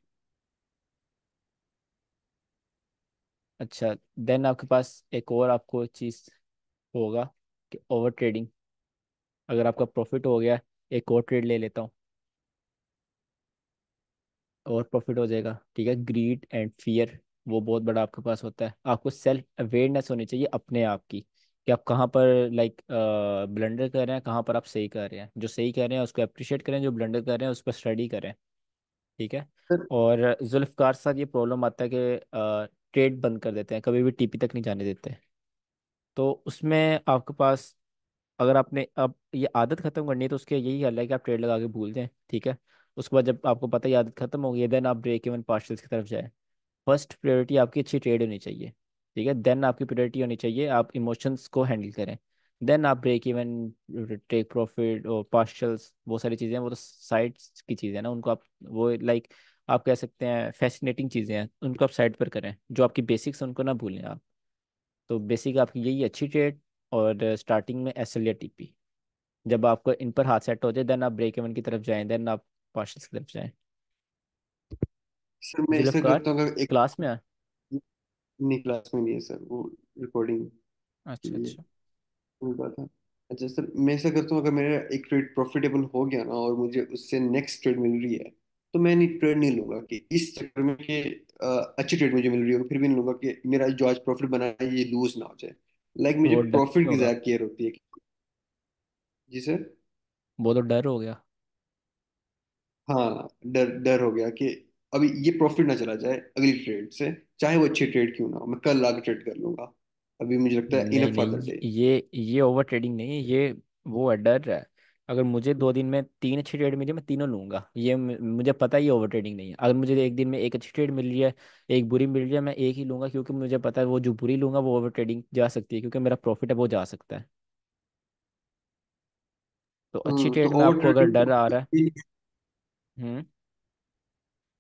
अच्छा, देन आपके पास एक और आपको चीज़ होगा कि ओवर ट्रेडिंग। अगर आपका प्रॉफिट हो गया, एक और ट्रेड ले लेता हूँ और प्रॉफिट हो जाएगा, ठीक है। ग्रीड एंड फियर वो बहुत बड़ा आपके पास होता है। आपको सेल्फ अवेयरनेस होनी चाहिए अपने आप की कि आप कहाँ पर लाइक ब्लंडर कर रहे हैं, कहाँ पर आप सही कर रहे हैं। जो सही कर रहे हैं उसको अप्रिशिएट करें, जो ब्लंडर कर रहे हैं उस पर स्टडी करें, ठीक है। सर और जुल्फ़कार के साथ ये प्रॉब्लम आता है कि ट्रेड बंद कर देते हैं, कभी भी टीपी तक नहीं जाने देते। तो उसमें आपके पास, अगर आपने अब ये आदत खत्म करनी है तो उसके यही हल है कि आप ट्रेड लगा के भूल जाएं, ठीक है। उसके बाद जब आपको पता है ये आदत खत्म हो गई है, देन आप ब्रेक इवन पार्शल्स की तरफ जाएं। फर्स्ट प्रायोरिटी आपकी अच्छी ट्रेड होनी चाहिए, ठीक है। देन आपकी प्रायोरिटी होनी चाहिए आप इमोशंस को हैंडल करें। देन आप ब्रेक इवन, टेक प्रॉफिट और पार्शल्स, वो सारी चीज़ें वो तो साइड्स की चीज़ें हैं ना, उनको आप वो लाइक आप कह सकते हैं फैसिनेटिंग चीज़ें हैं, उनको आप साइड पर करें। जो आपकी बेसिक्स हैं उनको ना भूलें आप। तो बेसिक आपकी यही अच्छी ट्रेड, और स्टार्टिंग में एस एल या टीपी। जब आपको इन पर हाथ सेट हो जाए देन आप ब्रेक इवन की तरफ जाएं, देन आप पार्शल्स की तरफ जाएं। सर मैं ऐसा जुल्फ़कार करता हूँ, अगर एक क्लास में है? नहीं क्लास में नहीं है सर, वो रिकॉर्डिंग के अच्छा लिए अच्छा। कोई बात है। अच्छा सर मैं ऐसा करता हूँ, अगर मेरा एक ट्रेड प्रॉफिटेबल हो गया ना और मुझे उससे नेक्स्ट ट्रेड मिल रही है, तो मैं नहीं ट्रेड नहीं लूंगा कि इस चक्कर में कि अच्छी ट्रेड मुझे मिल रही है, फिर भी नहीं लूंगा कि मेरा जो आज प्रॉफिट बना है ये लूज ना हो जाए। लाइक मुझे वो डर प्रॉफिट की होगा, ज्यादा केयर होती है जी सर। वो तो डर हो गया। हाँ, डर डर हो गया कि अभी ये प्रॉफिट ना चला जाए अगली ट्रेड से, चाहे वो अच्छी ट्रेड क्यों ना हो, मैं कल आके ट्रेड कर लूंगा। अभी मुझे लगता है नहीं इनफ फॉर नहीं, द डे। ये ओवर ट्रेडिंग नहीं है, ये वो है, डर है। अगर मुझे 2 दिन में 3 अच्छी ट्रेड मिली मैं तीनों लूंगा, ये मुझे पता है ये ओवर ट्रेडिंग नहीं है। अगर मुझे एक दिन में एक अच्छी ट्रेड मिल रही है, एक बुरी मिल रही है, मैं एक ही लूंगा, क्योंकि मुझे पता है वो जो बुरी लूंगा वो ओवर ट्रेडिंग जा सकती है, क्योंकि मेरा प्रॉफिट है वो जा सकता है। तो अच्छी तो ट्रेड में ओवर आपको अगर ट्रेडिंग डर आ रहा है। हम्म।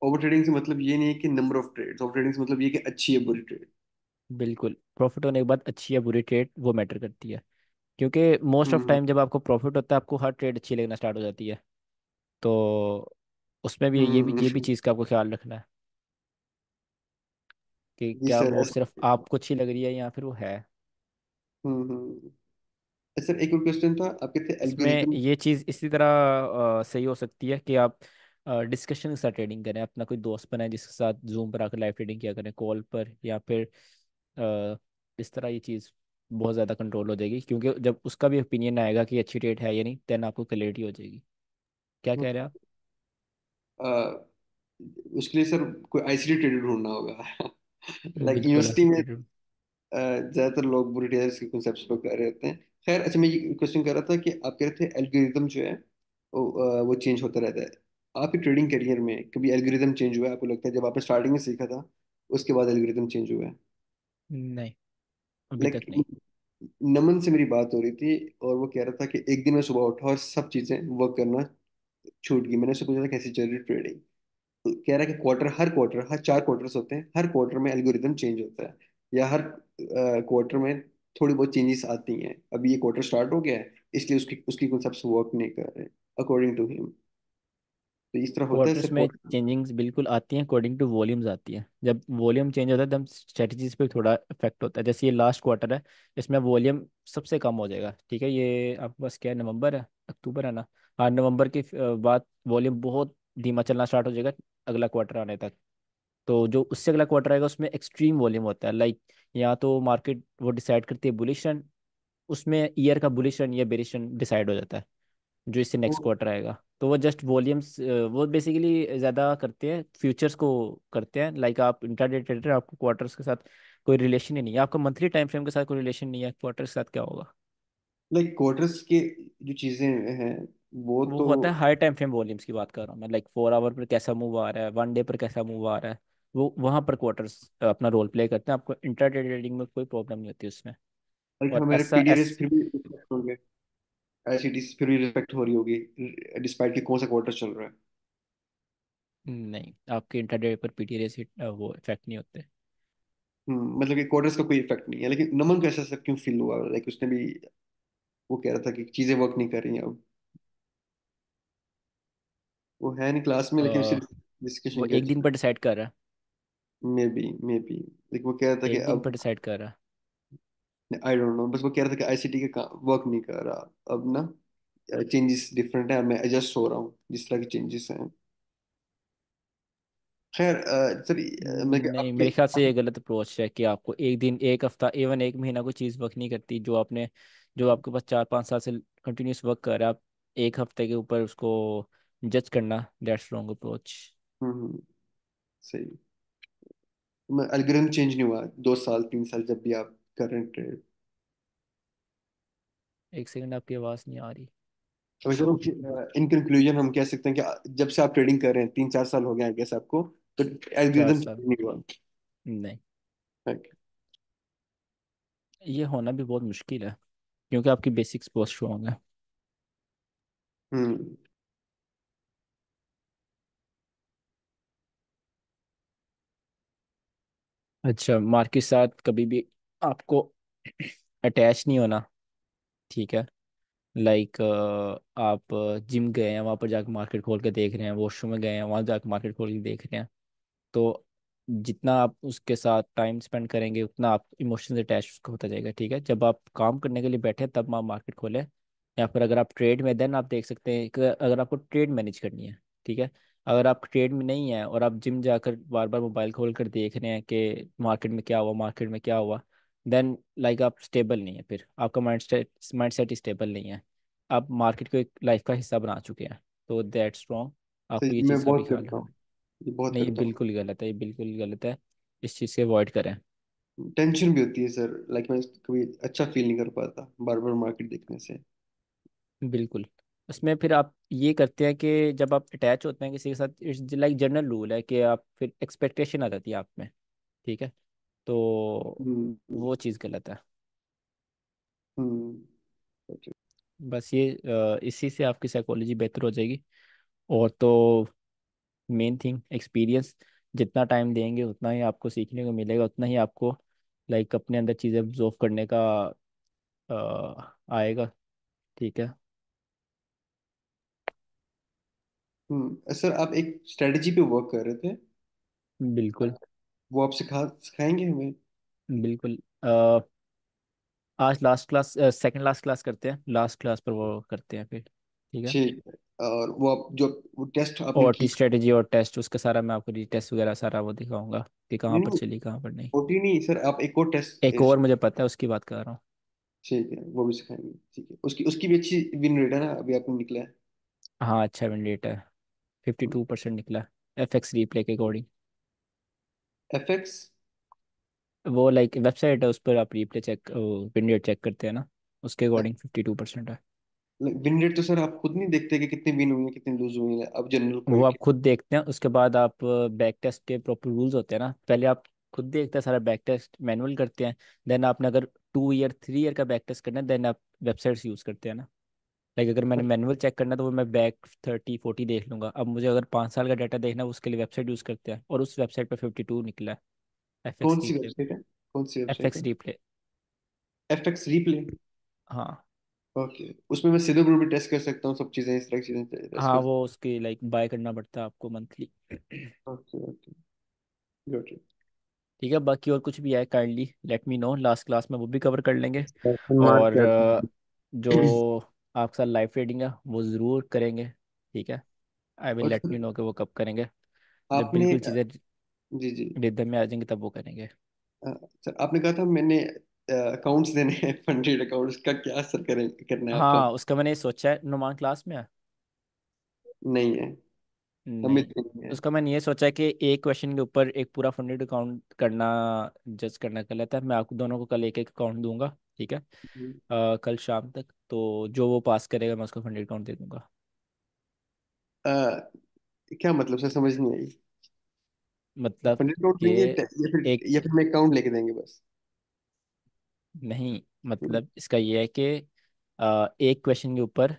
ओवर ट्रेडिंग से मतलब ये नहीं है कि number of trades, over trading से मतलब ये है कि अच्छी है बुरी ट्रेड। बिल्कुल, प्रॉफिट होने के बाद अच्छी या बुरी ट्रेड वो मैटर करती है, क्योंकि मोस्ट ऑफ हम्म टाइम जब आपको प्रॉफिट होता है आपको हर ट्रेड अच्छी लगना स्टार्ट हो जाती है। तो उसमें भी ये भी हम्म। चीज़ का आपको ख्याल रखना है कि जी क्या सर वो सिर्फ ऐसा। आपको अच्छी लग रही है या फिर वो है। हम्म। सर एक और क्वेश्चन था, आप कहते इसमें एल्गोरिदम। ये चीज़ इसी तरह सही हो सकती है कि आप डिस्कशन के साथ ट्रेडिंग करें, अपना कोई दोस्त बनाए जिसके साथ जूम पर आकर लाइव ट्रेडिंग किया करें, कॉल पर, या फिर अ, इस तरह ये चीज़ बहुत ज़्यादा कंट्रोल हो जाएगी, क्योंकि जब उसका भी ओपिनियन आएगा कि अच्छी ट्रेड है या नहीं, देन आपको क्लैरिटी हो जाएगी। क्या कह रहे हैं आप? उसके लिए सर कोई आईसीटी ट्रेडर ढूंढना होगा। लाइक बिल्कुल यूनिवर्सिटी में ऐसे। ज्यादातर लोग बुरे ट्रेडर्स के कॉन्सेप्ट्स पर कर रहे होते हैं। खैर अच्छा, मैं ये क्वेश्चन कर रहा था कि आप कह रहे थे एल्गोरिदम जो है वो चेंज होता रहता है। आपके ट्रेडिंग करियर में कभी एल्गोरिदम चेंज हुआ है आपको लगता है, जब आपने स्टार्टिंग में सीखा था उसके बाद एल्गोरिदम चेंज हुआ है? नहीं, अभी लाइक तक नहीं। नमन से मेरी बात हो रही थी और वो कह रहा था कि एक दिन मैं सुबह उठा और सब चीजें वर्क करना छूट गई। मैंने उससे पूछा था कैसी चल रही ट्रेडिंग, तो कह रहा है कि हर क्वार्टर, हर 4 क्वार्टर्स होते हैं, हर क्वार्टर में एल्गोरिदम चेंज होता है, या हर क्वार्टर में थोड़ी बहुत चेंजेस आती हैं। अभी ये क्वार्टर स्टार्ट हो गया है इसलिए उसकी उसकी कॉन्सेप्ट वर्क नहीं कर रहे अकॉर्डिंग टू हिम। तो इस तरह होता है क्वार्टर्स सर में क्वार्टर। चेंजिंग्स बिल्कुल आती हैं, अकॉर्डिंग टू वॉल्यूम्स आती हैं। जब वॉल्यूम चेंज होता है तब स्ट्रेटजीज पे थोड़ा इफेक्ट होता है। जैसे ये लास्ट क्वार्टर है, इसमें वॉल्यूम सबसे कम हो जाएगा, ठीक है। ये आपके पास क्या है, नवंबर है, अक्टूबर है ना? हाँ, नवंबर के बाद वॉल्यूम बहुत धीमा चलना स्टार्ट हो जाएगा अगला क्वार्टर आने तक। तो जो उससे अगला क्वार्टर आएगा उसमें एक्सट्रीम वॉल्यूम होता है। लाइक या तो मार्केट वो डिसाइड करती है बुलिश रन, उसमें ईयर का बुलिश रन या बेरिश रन डिसाइड हो जाता है जो इससे नेक्स्ट क्वार्टर आएगा। तो वो जस्ट वॉल्यूम्स, वो बेसिकली ज़्यादा करते हैं फ्यूचर्स को करते हैं। लाइक आप इंट्राडे ट्रेडर, आपको क्वार्टर्स के साथ कोई रिलेशन ही नहीं है, आपका मंथली टाइम फ्रेम के साथ कोई रिलेशन नहीं है, क्वार्टर के साथ क्या होगा? लाइक क्वार्टर्स के जो चीजें हैं वो वो तो। होता है हाई टाइम फ्रेम वॉल्यूम्स की बात कर रहा हूँ मैं, लाइक 4 आवर पर कैसा मूव आ रहा है, 1 डे पर कैसा मूव आ रहा है। वो वहाँ पर क्वार्टर्स अपना रोल प्ले करते हैं, आपको इंट्राडे ट्रेडिंग में कोई प्रॉब्लम नहीं होती उसमें। लाइक और हमारे ऐसा पीडीआरएस ऐस फिर भी रिस्पेक्ट होंगे, आईसीटीज फिर भी रिस्पेक्ट हो रही होगी डिस्पाइट कि कौन सा क्वार्टर चल रहा है। नहीं, आपके इंट्राडे पर पीटीआर से वो इफेक्ट नहीं होते। मतलब कि क्वार्टर्स का कोई इफेक्ट नहीं है, लेकिन नमन को ऐसा सब क्यों फील हुआ? लाइक उसने भी वो कह रहा था कि चीजें वर्क नहीं कर रही हैं अब। वो है नहीं क्लास में लेकिन अ, सिर्फ वो डिस्कशन एक दिन कर। पर डिसाइड कर रहा है। मे बी लेकिन वो कह रहा था कि एक दिन पर अब डिसाइड कर रहा है। आई डोंट नो, बस वो कह रहा था कि आईसीटी का वर्क नहीं कर रहा अब ना, चेंजेस डिफरेंट है, मैं एडजस्ट हो रहा हूँ जिस तरह के चेंजेस हैं। खैर सर मैं नहीं, आपके। मेरे ख्याल से ये गलत अप्रोच है कि आपको एक दिन, एक हफ्ता, इवन एक महीना कोई चीज़ वर्क नहीं करती जो आपने, जो आपके पास 4-5 साल से कंटिन्यूस वर्क कर रहा है, आप एक हफ्ते के ऊपर उसको जज करना, दैट्स रॉन्ग अप्रोच। हम्म। सही। एल्गोरिथम चेंज नहीं हुआ 2 साल 3 साल जब भी आप कर रहे हैं ट्रेड? एक सेकंड, आपकी आवाज़ नहीं आ रही। तो सर इन कंक्लूजन हम कह सकते हैं कि जब से आप ट्रेडिंग कर रहे हैं 3 4 साल हो गए हैं गेस आपको, तो चार एल्गोरिथम साल चेंज नहीं हुआ? नहीं, Okay. ये होना भी बहुत मुश्किल है क्योंकि आपकी बेसिक्स बहुत स्ट्रॉन्ग है। हम्म। अच्छा, मार्केट के साथ कभी भी आपको अटैच नहीं होना, ठीक है। लाइक आप जिम गए हैं, वहाँ पर जाकर मार्केट खोल के देख रहे हैं, वॉशरूम में गए हैं, वहाँ जाकर मार्केट खोल के देख रहे हैं। तो जितना आप उसके साथ टाइम स्पेंड करेंगे उतना आप इमोशन से अटैच उसका होता जाएगा, ठीक है। जब आप काम करने के लिए बैठे तब आप मार्केट खोलें, या फिर अगर आप ट्रेड में, देन आप देख सकते हैं कि अगर आपको ट्रेड मैनेज करनी है, ठीक है। अगर आप ट्रेड में नहीं है और आप जिम जाकर बार बार मोबाइल खोल कर देख रहे हैं कि मार्केट में क्या हुआ, मार्केट में क्या हुआ, देन लाइक आप स्टेबल नहीं है, फिर आपका माइंड सेट स्टेबल नहीं है। आप मार्केट को एक लाइफ का हिस्सा बना चुके हैं, तो दैट्स रॉन्ग। आपको ये सही, मैं चीज़ का भी बहुत ख्याल करता रखना हूँ, है। ये बहुत नहीं, ये करता हूँ। बिल्कुल गलत है, ये बिल्कुल गलत है। इस चीज़ से अवॉइड करें। टेंशन भी होती है सर, लाइक मैं कभी अच्छा फील नहीं कर पाता बार बार मार्केट देखने से। बिल्कुल। उसमें फिर आप ये करते हैं कि जब आप अटैच होते हैं किसी के साथ, इट्स लाइक जनरल रूल है कि आप फिर एक्सपेक्टेशन आ जाती है आप में, ठीक है। तो हम्म। वो चीज़ गलत है। हम्म। बस ये इसी से आपकी साइकोलॉजी बेहतर हो जाएगी। और तो मेन थिंग एक्सपीरियंस, जितना टाइम देंगे उतना ही आपको सीखने को मिलेगा, उतना ही आपको लाइक अपने अंदर चीज़ें ऑब्जर्व करने का आएगा। ठीक है। सर आप एक स्ट्रेटजी पे वर्क कर रहे थे, बिल्कुल। वो आप सिखाएंगे हमें? बिल्कुल। आज last class, second last class करते हैं, लास्ट क्लास पर वो करते हैं फिर। ठीक है। ठीक है। और वो आप जो वो टेस्ट आपने और टी की, स्ट्रेटेजी और टेस्ट उसका सारा मैं आपको टेस्ट वगैरह सारा वो दिखाऊंगा कि कहाँ नहीं पर नहीं, चली कहाँ पर नहीं। ओटी नहीं सर, आप एक और टेस्ट एक और मुझे पता है, उसकी बात कर रहा हूँ। ठीक है वो भी सिखाएंगे। ठीक है, उसकी उसकी भी अच्छी विन रेट है ना, अभी आपने निकला है। हाँ अच्छा विंडेट है, 52% निकला। एफ एक्स रिप्ले के अकॉर्डिंग। एफएक्स वो लाइक वेबसाइट है, उस पर आप रिप्ले चेक, विंडेट चेक करते हैं ना, उसके अकॉर्डिंग 52% है। विन रेट तो सर आप खुद नहीं देखते कि कितनी विन हुई है कितनी लूज हुई है, अब जनरल वो कोई आप खुद देखते हैं, उसके बाद आप बैक टेस्ट के प्रॉपर रूल्स होते हैं ना, पहले आप खुद देखते हैं सारा बैक टेस्ट मैनुअल करते हैं। देन आपने अगर 2 ईयर 3 ईयर का बैक टेस्ट करना है, देन आप वेबसाइट्स यूज़ करते हैं ना। लाइक अगर मैंने मैनुअल चेक करना है तो वो मैं बैक 30 40 देख लूंगा। अब मुझे अगर 5 साल का डाटा देखना है उसके लिए वेबसाइट यूज़ करते हैं, और उस वेबसाइट पर 52 निकला है। एफ कौन एक्स सी रिप्ले। वेबसाइट है, कौन सी एफ वेबसाइट एक्स है? रिप्ले। FX replay. हाँ। ओके, उसमें मैं सीधे भी टेस्ट कर सकता हूँ, सब चीजें इस तरह की चीजें टेस्ट हाँ कर वो सकता उसकी लाइक बाय करना पड़ता है आपको मंथली। हूँ। Okay okay, got it. ठीक है, बाकी और कुछ भी है kindly let me know, last class में वो भी कवर कर लेंगे। क्वेश्चन मार्क और क्या? जो आपके साथ लाइव ट्रेडिंग है वो ज़रूर करेंगे। ठीक है। आई विल और लेट सर यू नो कि वो कब करेंगे। जब आपने बिल्कुल चीज़ें जी जी, रिदम में आ जाएंगी तब वो करेंगे। सर आपने कहा था मैंने अकाउंट्स देने हैं, फंडेड अकाउंट्स का क्या सर करें, करना है आपका? हाँ उसका मैंने सोचा है, नुमान क्लास में है। नहीं है, नहीं, अमित नहीं है। उसका मैंने ये सोचा है कि एक क्वेश्चन के ऊपर एक पूरा फंडेड अकाउंट करना, जज करना कर लेता है। मैं आपको दोनों को कल एक एक अकाउंट दूंगा। ठीक है। हम्म। कल शाम तक तो जो वो पास करेगा मैं उसको फंडेड अकाउंट दे दूंगा। अ, क्या मतलब सर, समझ नहीं आई। मतलब फंडेड अकाउंट कि देंगे एक, या फिर मैं अकाउंट लेके देंगे बस? नहीं हम्म। मतलब इसका ये है कि एक क्वेश्चन के ऊपर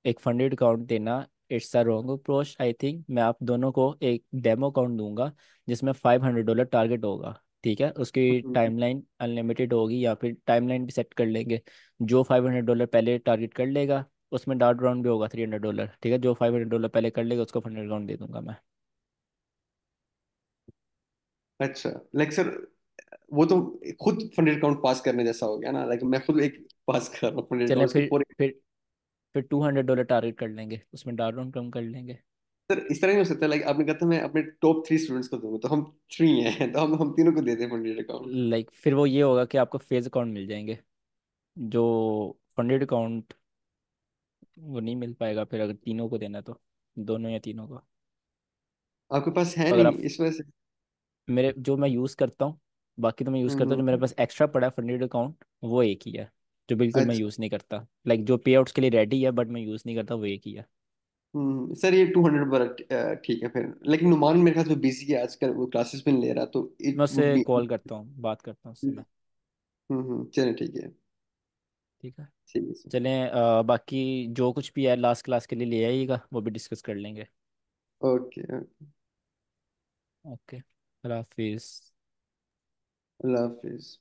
एक फंडेड अकाउंट देना it's a wrong approach I think. मैं आप दोनों को एक डेमो अकाउंट दूंगा जिसमें $500 टारगेट होगा। ठीक है, उसकी हम्म। टाइमलाइन अनलिमिटेड होगी, या फिर टाइमलाइन भी सेट कर लेंगे। जो $500 पहले टारगेट कर लेगा उसमें डाउट राउंड भी होगा $300। ठीक है, जो $500 पहले कर लेगा उसको फंडेड अकाउंट दे दूंगा मैं। अच्छा, लाइक सर वो तो खुद फंडेड अकाउंट पास करने जैसा हो गया ना, लाइक मैं खुद एक पास कर रहा हूँ फंडेड चलें अकाउंट, उसके फिर पूरे। फिर $200 टारगेट कर लेंगे, उसमें डाउट राउंड कम कर लेंगे। सर इस तरह नहीं हो सकता, लाइक आपने कहा था मैं अपने टॉप 3 स्टूडेंट्स को दूंगा, तो हम 3 हैं, तो हम तीनों को दे दें फंडेड अकाउंट। लाइक फिर वो ये होगा कि आपको फेज अकाउंट मिल जाएंगे, जो फंडेड अकाउंट वो नहीं मिल पाएगा फिर अगर तीनों को देना तो, दोनों या तीनों को। आपके पास है अगर नहीं आप, इस वजह से? मेरे जो मैं यूज़ करता हूँ, बाकी तो मैं यूज़ करता हूँ, जो मेरे हम्म। पास एक्स्ट्रा पड़ा है फंडेड अकाउंट वो एक ही है, जो बिल्कुल मैं अच्छा। यूज़ नहीं करता। लाइक जो पे आउट्स के लिए रेडी है बट मैं यूज़ नहीं करता, वो एक ही है। सर ये 200 पर ठीक है फिर, लेकिन नुमान मेरे ख्याल से बिजी है आजकल, वो क्लासेस भी नहीं ले रहा, तो मैं इट वुड उससे बी। कॉल करता हूँ, बात करता हूँ उससे मैं। चलिए ठीक है। ठीक है। ठीक है सर। चलें, बाकी जो कुछ भी है लास्ट क्लास के लिए ले आइएगा, वो भी डिस्कस कर लेंगे। ओके। ओके। अल्लाह हाफिज़। अल्लाह हाफिज।